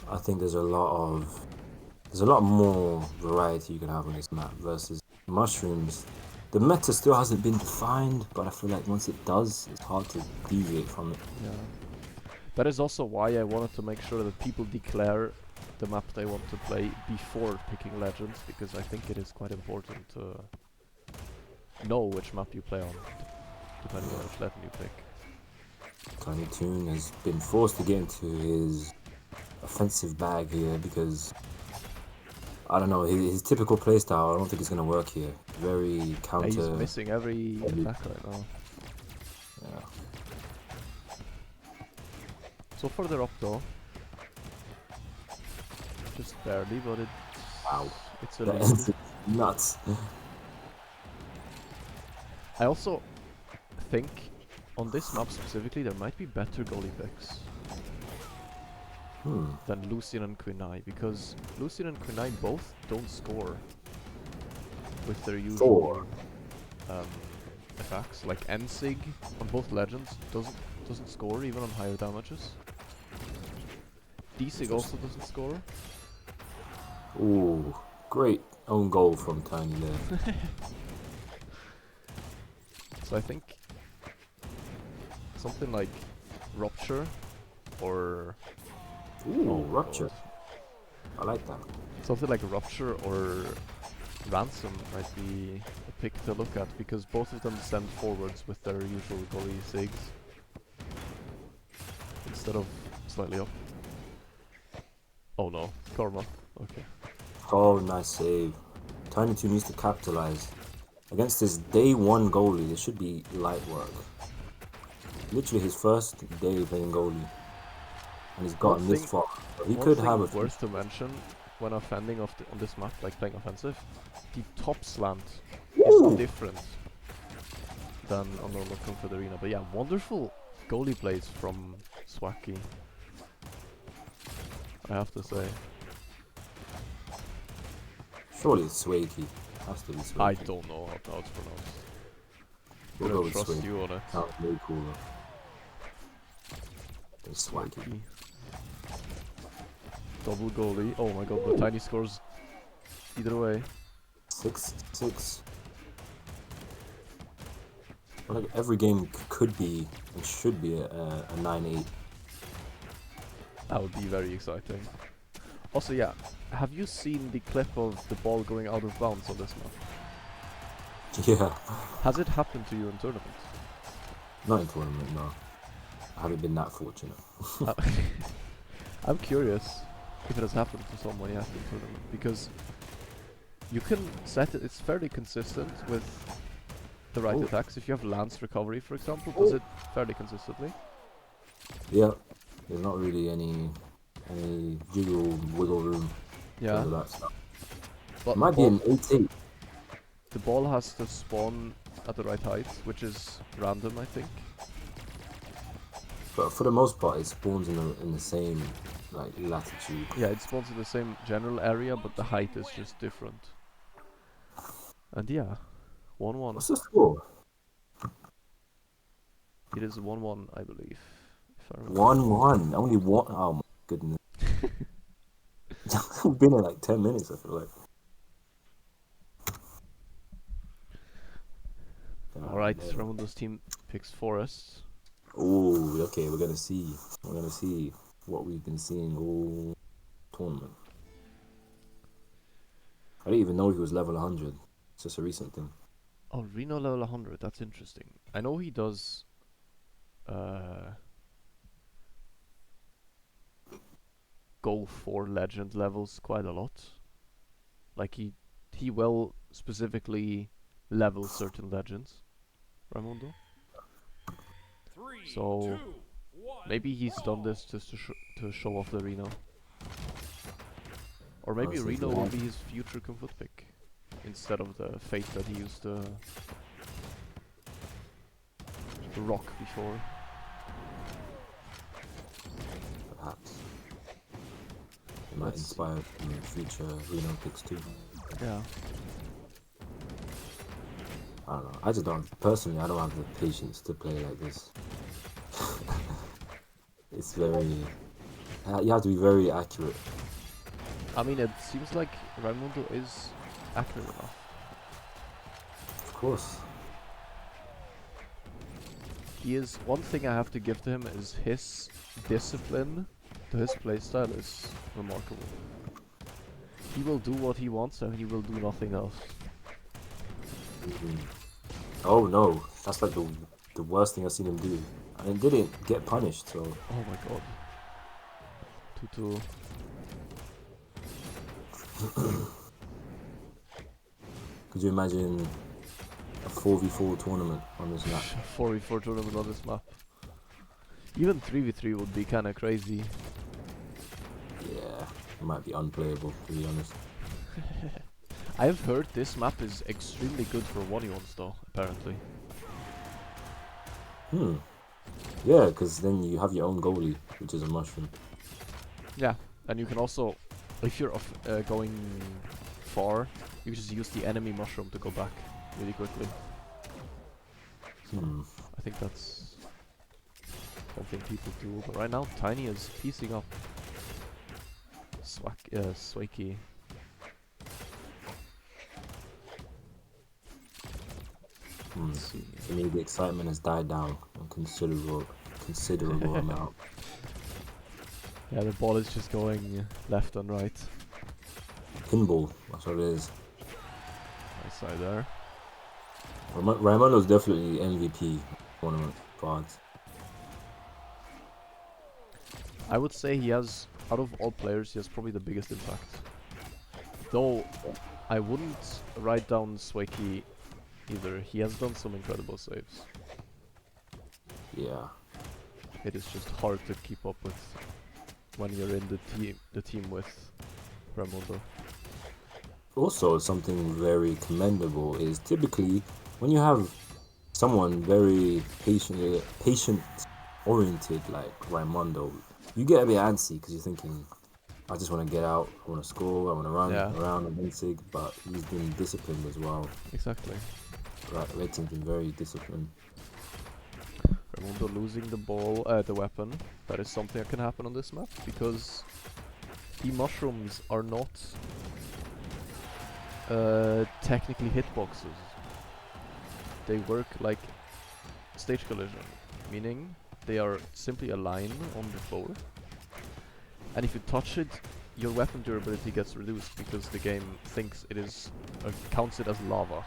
I think there's a lot more variety you can have on this map versus mushrooms. The meta still hasn't been defined, but I feel like once it does, it's hard to deviate from it. Yeah. That is also why I wanted to make sure that people declare the map they want to play before picking Legends, because I think it is quite important to know which map you play on, depending on which legend you pick. Tiny Toon has been forced to get into his offensive bag here because I don't know, his typical playstyle, I don't think it's gonna work here. Very He's counter. missing every every- attack right now. Yeah. So far they're up though. Just barely, but Wow. it's a That lead. is nuts. I also think on this map specifically there might be better goalie picks Hmm. than Lucian and Quinai, because Lucian and Quinai both don't score with their usual attacks. Like Ensig on both legends doesn't score even on higher damages. Dsig also doesn't score. Ooh, great own goal from Tiny there. So I think something like Rupture or Ooh, my Rupture. God. I like that. Something like Rupture or Ransom might be a pick to look at, because both of them send forwards with their usual goalie sigs instead of slightly up. Oh no, Karma. Okay. Oh, nice save. Tiny 2 needs to capitalize. Against his day 1 goalie, it should be light work. Literally his first day playing goalie. And he's gotten this thing- far. He One could thing have a worth to mention when offending on this map, like playing offensive, the top slant Ooh. is different than on normal Comfort Arena. But yeah, wonderful goalie plays from Swacky, I have to say. Surely it's Swakey. Has to be Swakey. I don't know how it's pronounced. We'll Gonna go with trust Swakey. you on it. Sounds way cooler. Than Swacky. Swacky. Double goalie. Oh my god, but Tiny scores either way. 6-6. Like every game could be and should be a 9-8. That would be very exciting. Also, yeah, have you seen the clip of the ball going out of bounds on this map? Yeah. Has it happened to you in tournament? Not in tournament, no. I haven't been that fortunate. Uh, I'm curious if it has happened to someone yet in tournament, because you can set it, it's fairly consistent with the right Oh. attacks. If you have Lance Recovery, for example, does Oh. it fairly consistently? Yeah. There's not really any jiggle wiggle room Yeah, for that stuff. but It might be an 8-8. the ball has to spawn at the right height, which is random, I think. But for the most part, it spawns in the same like latitude. Yeah, it spawns in the same general area, but the height is just different. And yeah, 1-1. What's the score? It is 1-1, I believe. If I remember. 1-1. Only one. Oh my goodness. We've been in like 10 minutes, I feel like. Alright, Ramondo's team picks Forest. Oh, okay. We're gonna see. We're gonna see what we've been seeing all tournament. I didn't even know he was level 100. It's just a recent thing. Oh, Reno level 100, that's interesting. I know he does go for legend levels quite a lot. Like he will specifically level certain legends, Raimundo. Three, So, 2, 1, maybe he's done roll. this just to show off the Reno. Or maybe so Reno he will has- be his future Comfort pick instead of the Fate that he used to rock before. Perhaps. It might Let's see. inspire future Reno picks too. Yeah. I don't know. I just don't. Personally, I don't have the patience to play like this. It's very. You have to be very accurate. I mean, it seems like Raimundo is accurate enough. Of course. He is, one thing I have to give to him is his discipline to his playstyle is remarkable. He will do what he wants and he will do nothing else. Mhm. Oh no, that's like the worst thing I've seen him do. And it didn't get punished, so. Oh my god. 2-2. Could you imagine a 4v4 tournament on this map? 4v4 tournament on this map. Even 3v3 would be kind of crazy. Yeah, it might be unplayable, to be honest. I've heard this map is extremely good for 1v1s though, apparently. Yeah, because then you have your own goalie, which is a mushroom. Yeah, and you can also, if you're going far, you just use the enemy mushroom to go back really quickly. I think that's something people do, but right now Tiny is piecing up Swakey. Let's see. For me, the excitement has died down a considerable amount. Yeah, the ball is just going left and right. Pinball, that's what it is. Nice side there. Raimundo's definitely MVP tournament, but I would say he has, out of all players, he has probably the biggest impact. Though, I wouldn't write down Swakey either. He has done some incredible saves. yeah. It is just hard to keep up with when you're in the team with Raimundo. Also, something very commendable is typically when you have someone very patient-oriented like Raimundo, you get a bit antsy because you're thinking, I just want to get out, I want to score, I want to run around and win sig, but he's been disciplined as well. Exactly. Right, Red Team's been very disciplined. Raimundo losing the ball, the weapon. That is something that can happen on this map because the mushrooms are not technically hitboxes. They work like stage collision, meaning they are simply a line on the floor, and if you touch it, your weapon durability gets reduced because the game thinks it is counts it as lava.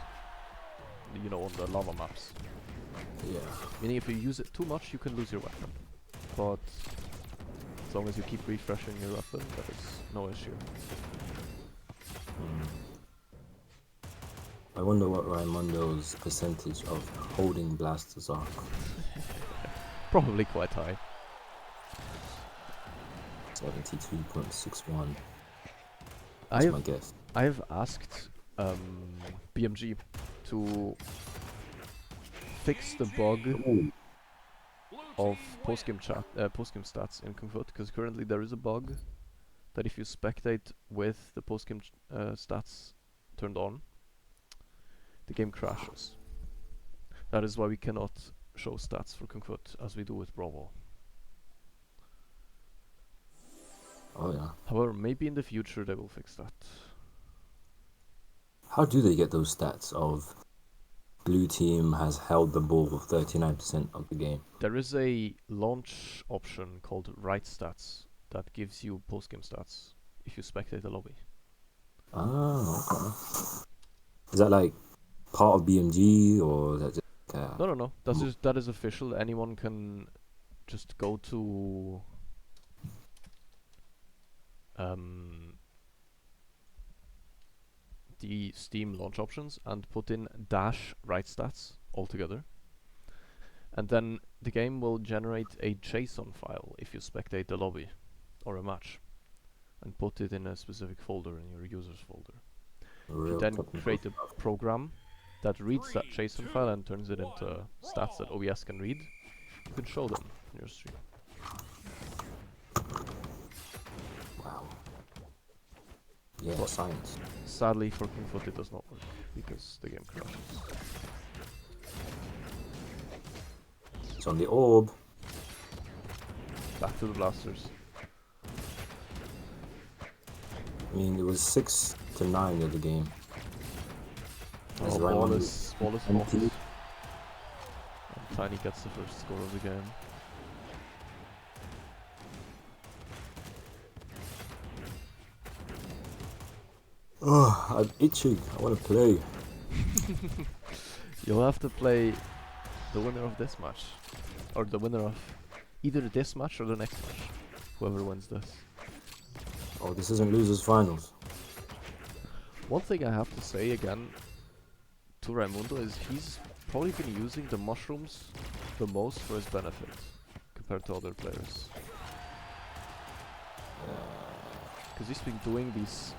You know, on the lava maps. Yeah. Meaning if you use it too much, you can lose your weapon. But as long as you keep refreshing your weapon, that is no issue. I wonder what Raimundo's percentage of holding blasters are. Probably quite high. 72.61. That's my guess. I've asked BMG to fix the bug of postgame stats in Kung Fu, because currently there is a bug that if you spectate with the postgame stats turned on, the game crashes. That is why we cannot show stats for Kung Fu as we do with Brawl. Oh yeah. However, maybe in the future they will fix that. How do they get those stats of blue team has held the ball for 39% of the game? There is a launch option called Write Stats that gives you post-game stats if you spectate the lobby. Ah, okay. Is that like part of BMG or is that just No. That is official. Anyone can just go to the Steam launch options and put in -write stats altogether, and then the game will generate a JSON file if you spectate the lobby or a match, and put it in a specific folder in your users folder. If you then create a program that reads that JSON file and turns it into stats that OBS can read, you can show them in your stream. Wow. Yeah, But science. sadly for Kung Fu it does not work because the game crashes. It's on the orb. Back to the blasters. I mean, it was 6-9 of the game. As Ball Raimundo is hot. empty. And Tiny gets the first score of the game. Oh, I'm itching. I want to play. You'll have to play the winner of this match. Or the winner of either this match or the next match. Whoever wins this. Oh, this isn't losers finals. One thing I have to say again, to Raimundo is he's probably been using the mushrooms the most for his benefit compared to other players. Because he's been doing these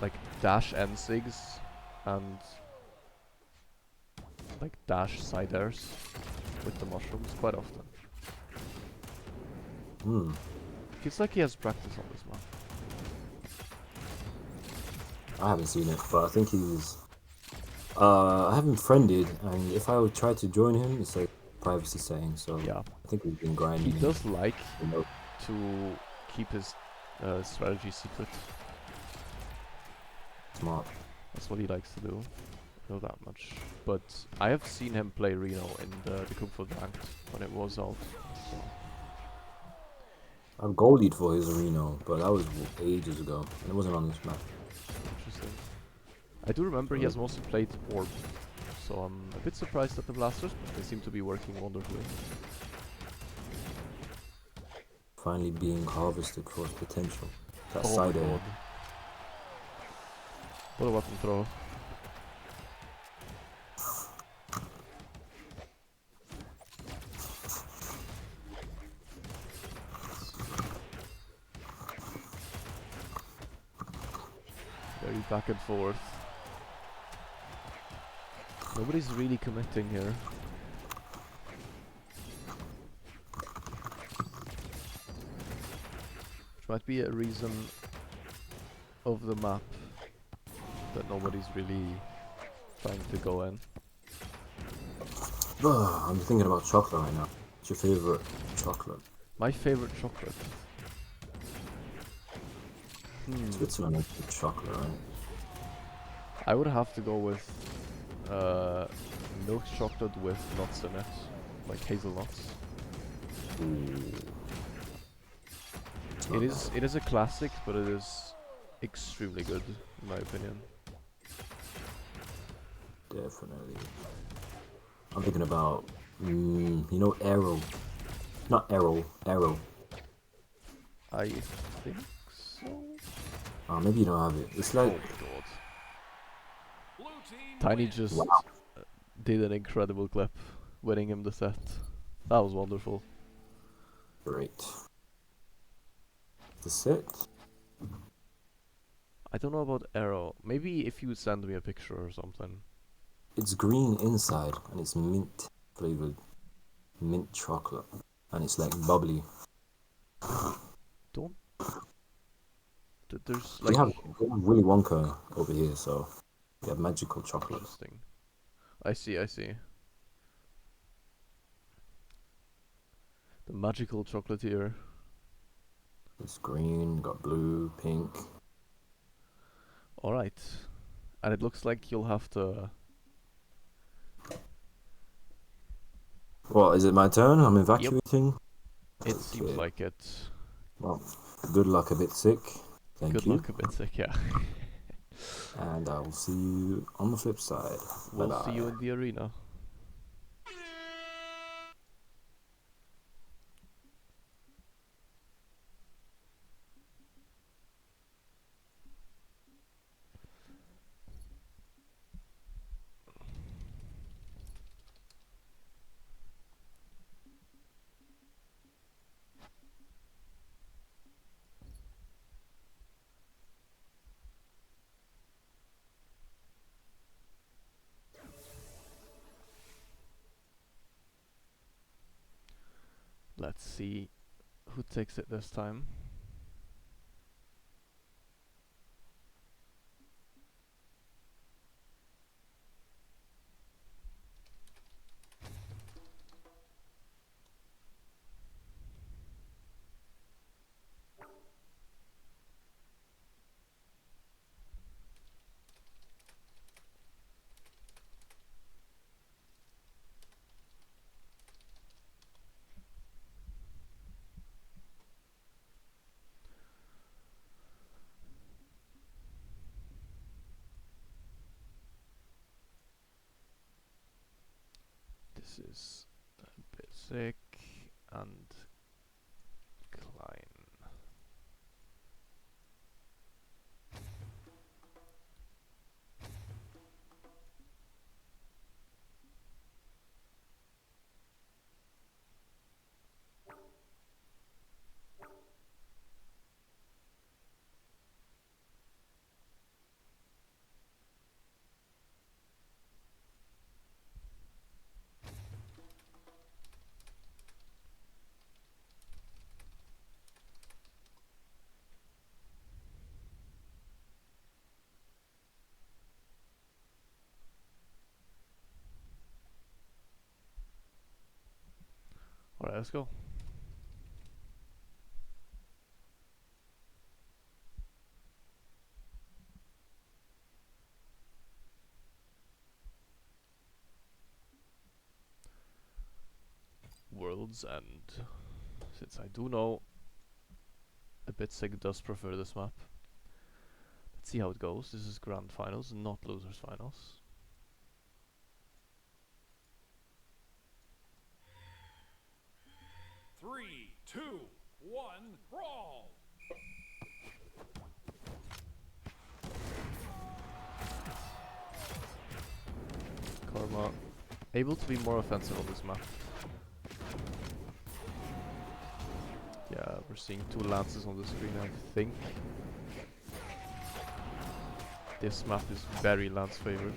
like dash N-sigs and like dash side airs with the mushrooms quite often. Hmm. Feels like he has practice on this map. I haven't seen it, but I think he's. I have him friended, and if I would try to join him, it's like privacy setting. So Yeah, I think we've been grinding. he does like You know, to keep his strategy secret. smart. That's what he likes to do. I know that much. But I have seen him play Reno in the Kung Fu Ranked when it was out. So I've goalied for his Reno, but that was ages ago, and it wasn't on this map. interesting. I do remember he has mostly played Orb, so I'm a bit surprised at the blasters, but they seem to be working wonderfully. Finally being harvested for its potential. That Oh my side god. air. What a weapon throw. Very back and forth. Nobody's really committing here. Which might be a reason of the map that nobody's really trying to go in. I'm thinking about chocolate right now. What's your favorite chocolate? My favorite chocolate. Switzerland is good chocolate, right? I would have to go with milk chocolate with nuts in it, like hazelnuts. Ooh. It's not It is a classic, but it is extremely good in my opinion. bad. Definitely. I'm thinking about, you know, Arrow. Not Arrow, Arrow. I think so. Maybe you don't have it. It's Oh like, my god. Blue team Tiny wins. just wow. did an incredible clip, winning him the set. That was wonderful. Great. The set? I don't know about Arrow. Maybe if you send me a picture or something. It's green inside, and it's mint flavored. Mint chocolate. And it's like bubbly. Don't. There's We like. have Willy Wonka over here, so we have magical chocolate. Interesting. I see, I see. The magical chocolatier. It's green, got blue, pink. Alright. And it looks like you'll have to. Well, is it my turn? I'm evacuating. It seems Okay. like it. Well, good luck a bit sick. Thank Good you. luck a bit, sick, yeah. And I will see you on the flip side. We'll Bye-bye. see you in the arena. Let's see who takes it this time. This is a bit sick and Klein. Let's go. World's End. Since I do know a BitSig does prefer this map. Let's see how it goes. This is Grand Finals, not Losers Finals. Three, two, one, brawl. Karma able to be more offensive on this map. Yeah, we're seeing 2 lances on the screen, I think. This map is very lance favored.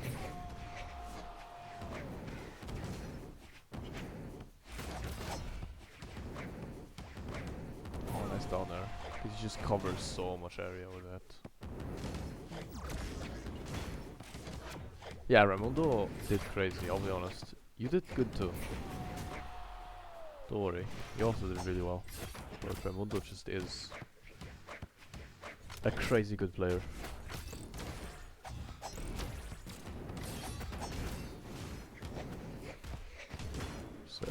Oh, nice down there. Because he just covers so much area with that. Yeah, Raimundo did crazy, I'll be honest. You did good too. Don't worry, you also did really well. But Raimundo just is a crazy good player. So,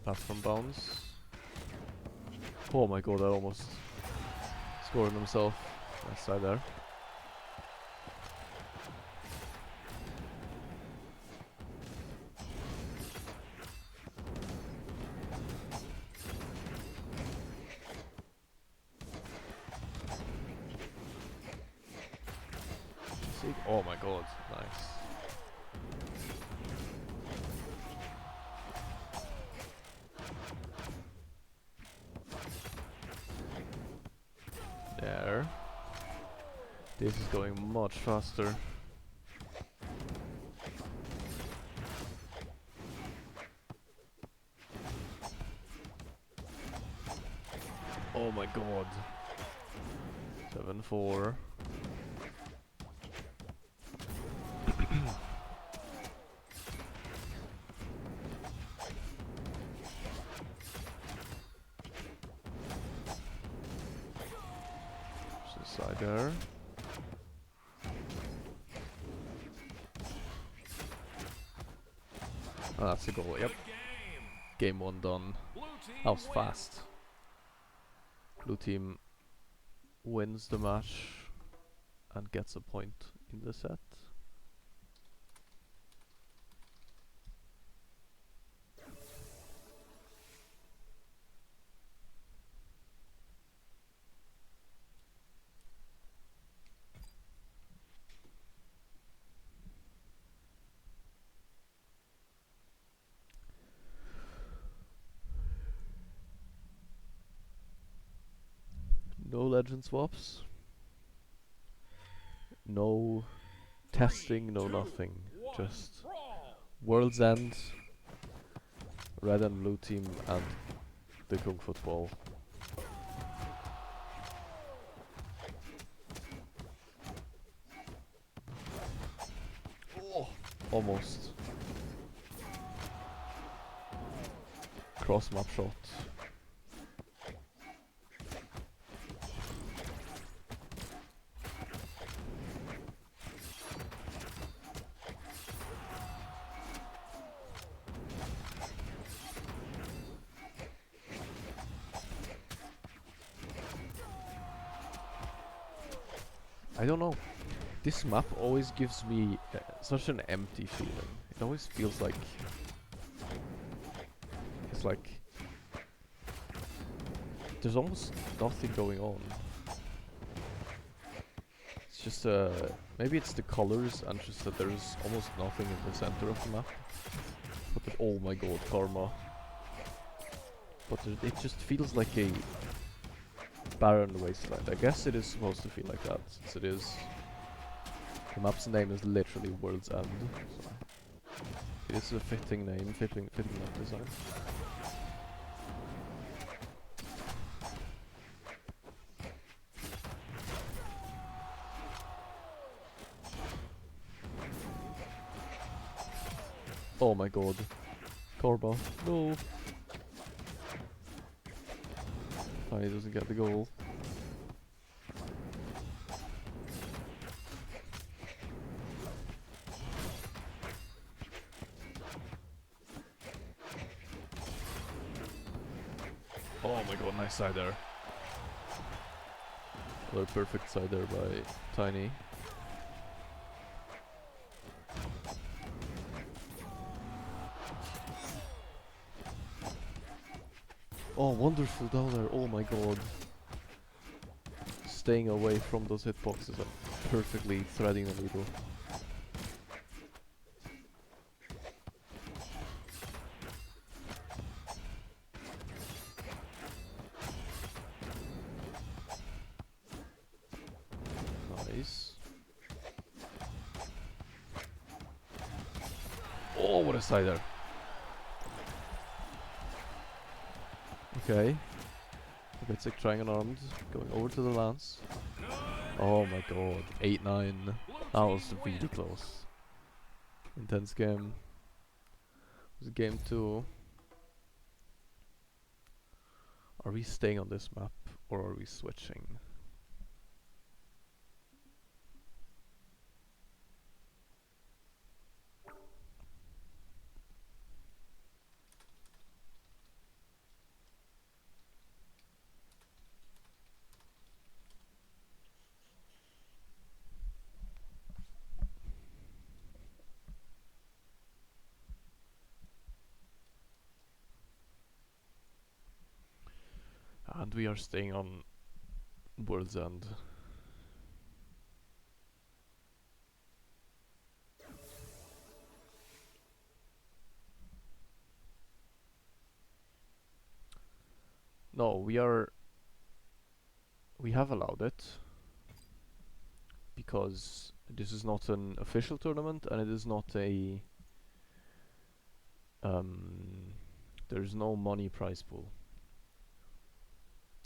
platform bounce. Oh my god, I almost scored himself. Nice side there. Oh my god, nice. There. This is going much faster. Oh my god. 7-4. Side there. Oh, that's a goal, yep. Game 1 done. That was fast. Blue team wins the match and gets a point in the set. No legend swaps. No testing, no nothing. Just World's End, red and blue team, and the Kung Football. Oh, almost. Cross map shot. I don't know. This map always gives me such an empty feeling. It always feels like it's like there's almost nothing going on. It's just maybe it's the colors and just that there's almost nothing in the center of the map. But oh my god, Karma. But it just feels like a barren wasteland. I guess it is supposed to feel like that, since it is. The map's name is literally World's End, so it is a fitting name, fitting map design. Oh my god. Korba, no. Tiny doesn't get the goal. Oh my god, nice side there. Another perfect side there by Tiny. Oh, wonderful down there, oh my god. Staying away from those hitboxes and perfectly threading the needle. Nice. Oh, what a side there. Okay. Bitsik trying unarmed, going over to the lance. Oh my god, 8-9. That was really close. Intense game. It was game 2. Are we staying on this map or are we switching? And we are staying on World's End. No, we have allowed it because this is not an official tournament and it is not a there's no money prize pool.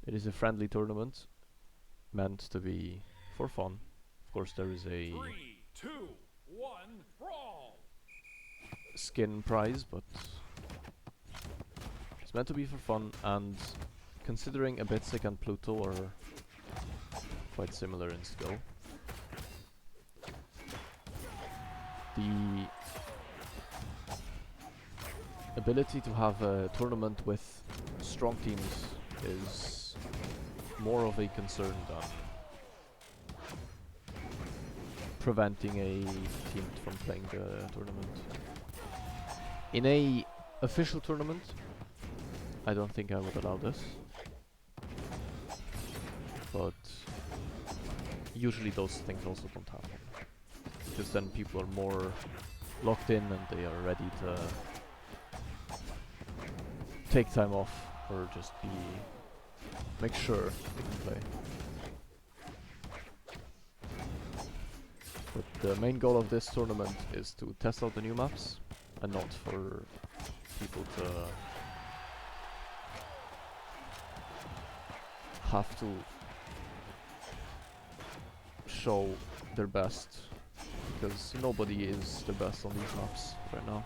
It is a friendly tournament meant to be for fun. Of course there is a 3, 2, 1, brawl! skin prize, but it's meant to be for fun, and considering Abitsik and Pluto are quite similar in skill, the ability to have a tournament with strong teams is more of a concern than preventing a team from playing the tournament. In a official tournament, I don't think I would allow this, but usually those things also don't happen, because then people are more locked in and they are ready to take time off or just make sure they can play. But the main goal of this tournament is to test out the new maps and not for people to have to show their best, because nobody is the best on these maps right now.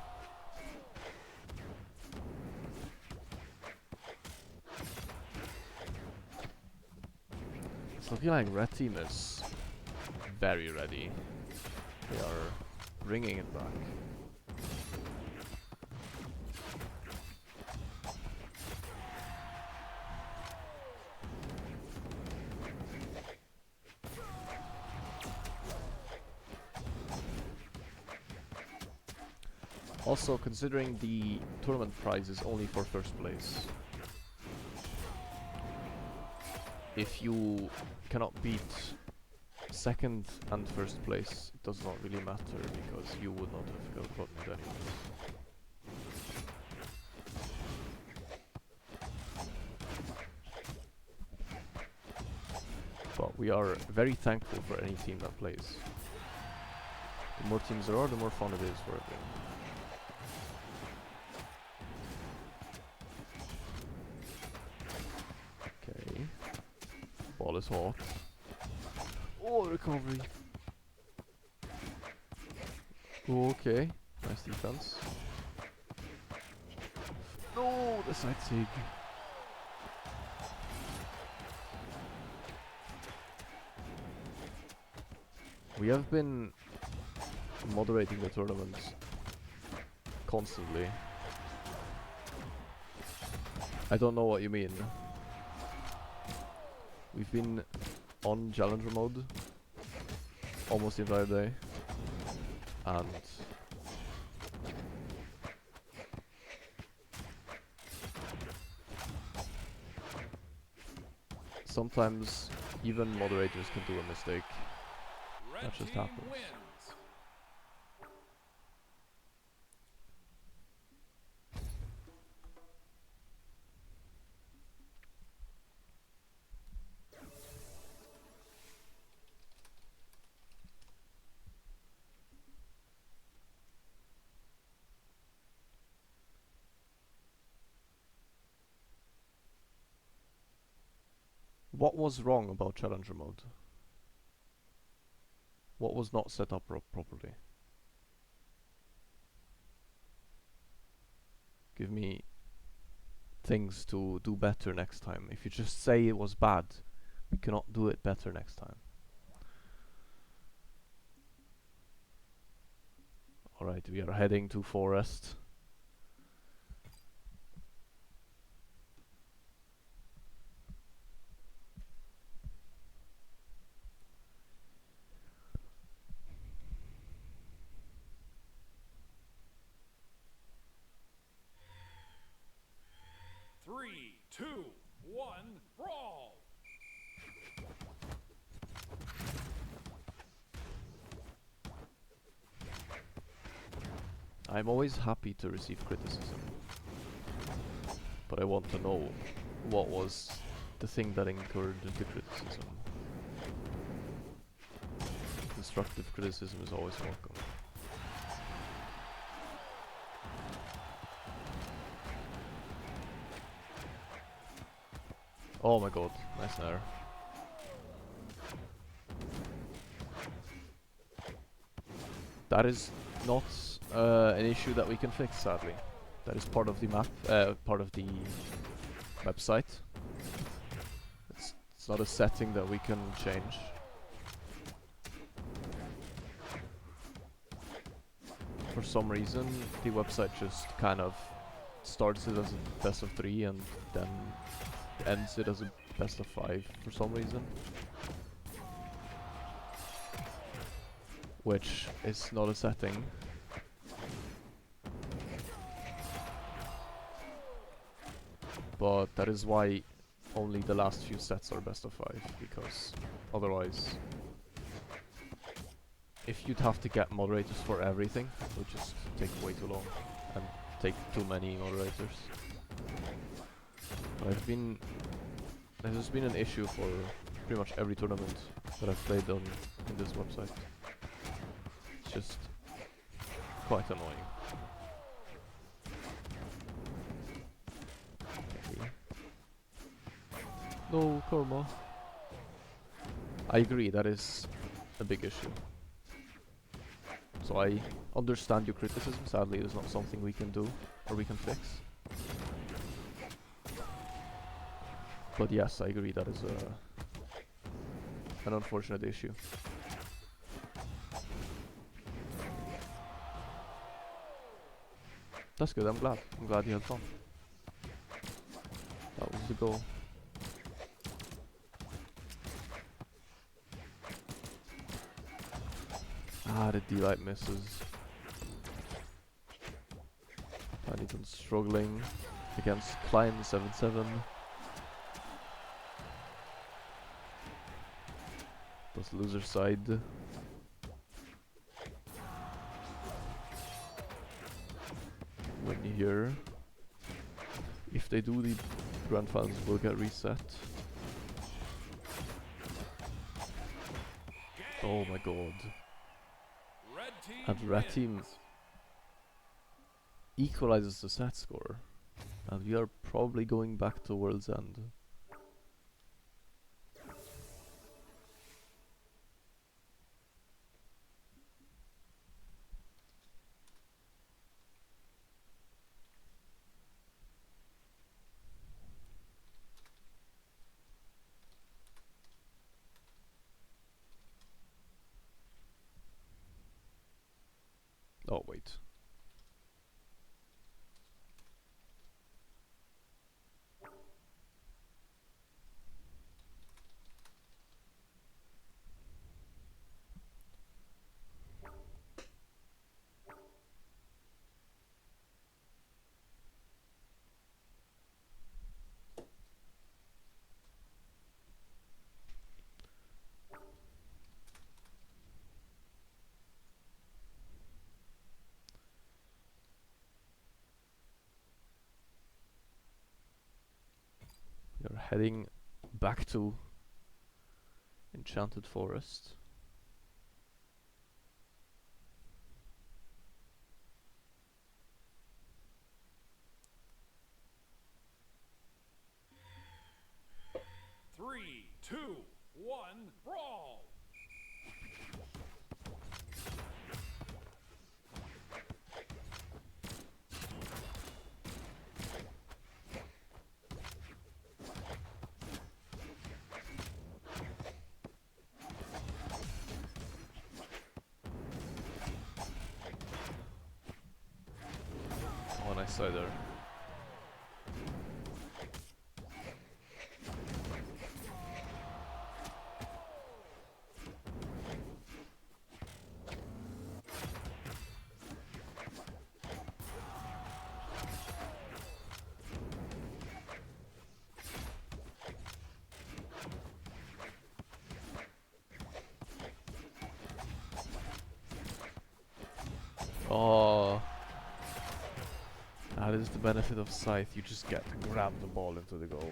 It's looking like red team is very ready. They are bringing it back. Also, considering the tournament prize is only for first place, if you cannot beat second and first place, it does not really matter because you would not have gotten it anyways. But we are very thankful for any team that plays. The more teams there are, the more fun it is for everyone. Okay. Ball is hot. Oh, recovery. Oh, okay. Nice defense. No, the side sig. We have been moderating the tournaments constantly. I don't know what you mean. We've been on challenger mode almost the entire day, and sometimes even moderators can do a mistake. Red That just team happens. wins. What was wrong about challenger mode? What was not set up properly? Give me things to do better next time. If you just say it was bad, we cannot do it better next time. Alright, we are heading to forest. Three, two, one, brawl. I'm always happy to receive criticism, but I want to know what was the thing that incurred the criticism. Constructive criticism is always welcome. Oh my god, nice snare. That is not an issue that we can fix, sadly. That is part of the map, part of the website. It's not a setting that we can change. For some reason, the website just kind of starts it as a best of 3 and then ends it as a best of 5 for some reason. Which is not a setting. But that is why only the last few sets are best of 5, because otherwise, if you'd have to get moderators for everything, it would just take way too long and take too many moderators. This has been an issue for pretty much every tournament that I've played on in this website. It's just quite annoying. Okay. No karma. I agree, that is a big issue. So I understand your criticism. Sadly, it is not something we can do or we can fix. But yes, I agree, that is an unfortunate issue. That's good, I'm glad. I'm glad you had fun. That was the goal. Ah, the D-Light misses. Tinyton's struggling against Klein 7-7. That's loser side. Win here. If they do, the grand finals will get reset. Oh my god. Red team And red team wins. equalizes the set score. And we are probably going back to World's End. heading back to Enchanted Forest. Three, two, one, brawl! Oh, nice side there. Oh, that is the benefit of Scythe. You just get to grab the ball into the goal.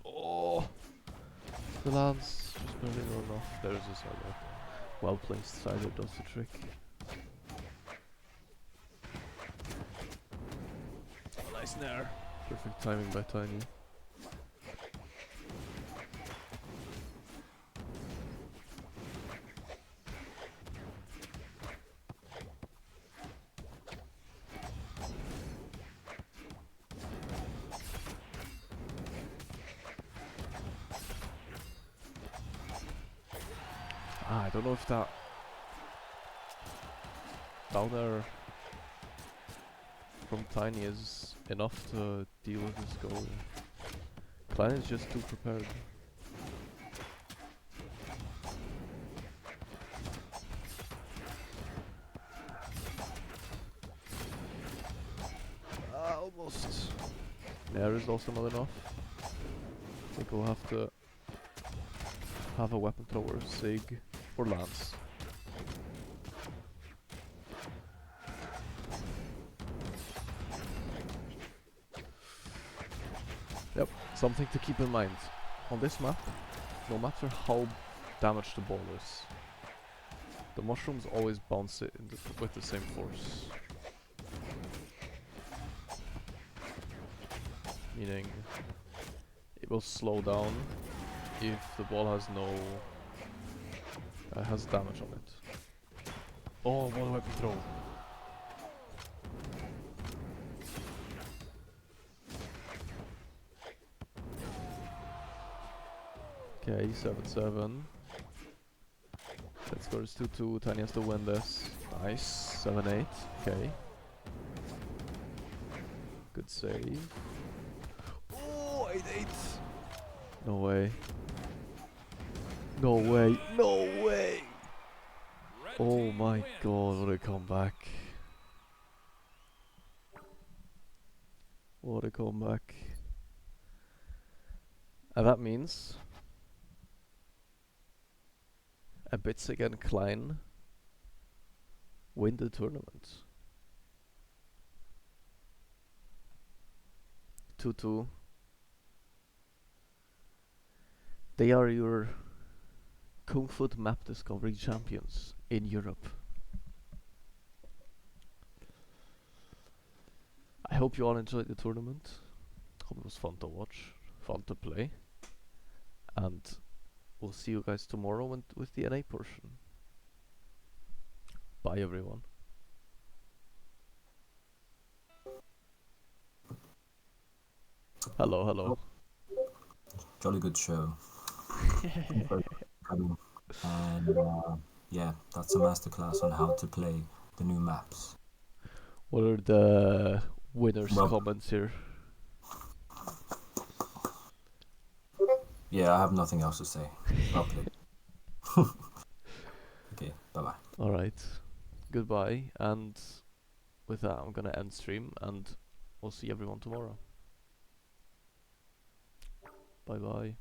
Oh, the lance just barely rolled off. There's a side. Well placed side that does the trick. Oh, nice nair. Perfect timing by Tiny. I don't know if that down there from Tiny is enough to deal with this goal. Klein is just too prepared. Almost. Nair is also not enough. I think we'll have to have a weapon thrower, Sig or Lance. Yep, something to keep in mind. On this map, no matter how damaged the ball is, the mushrooms always bounce it with the same force. Meaning, it will slow down if the ball has has damage on it. Oh, one weapon throw. Okay, 7-7. Let's go to 2-2. Tiny has to win this. Nice. 7-8. Okay. Good save. Oh, 8-8. No way. No way. No way. Red Oh team my wins. god, what a comeback. What a comeback. And that means a Bitzig and Klein win the tournament. 2-2. They are your Kung Fu Map Discovery champions in Europe. I hope you all enjoyed the tournament. Hope it was fun to watch, fun to play. And we'll see you guys tomorrow with the NA portion. Bye everyone. Hello, hello. Jolly good show. And yeah, that's a masterclass on how to play the new maps. What are the winners' Well- comments here? Yeah, I have nothing else to say. Well played. Okay, bye bye. Alright. Goodbye, and with that I'm gonna end stream, and we'll see everyone tomorrow. Bye bye.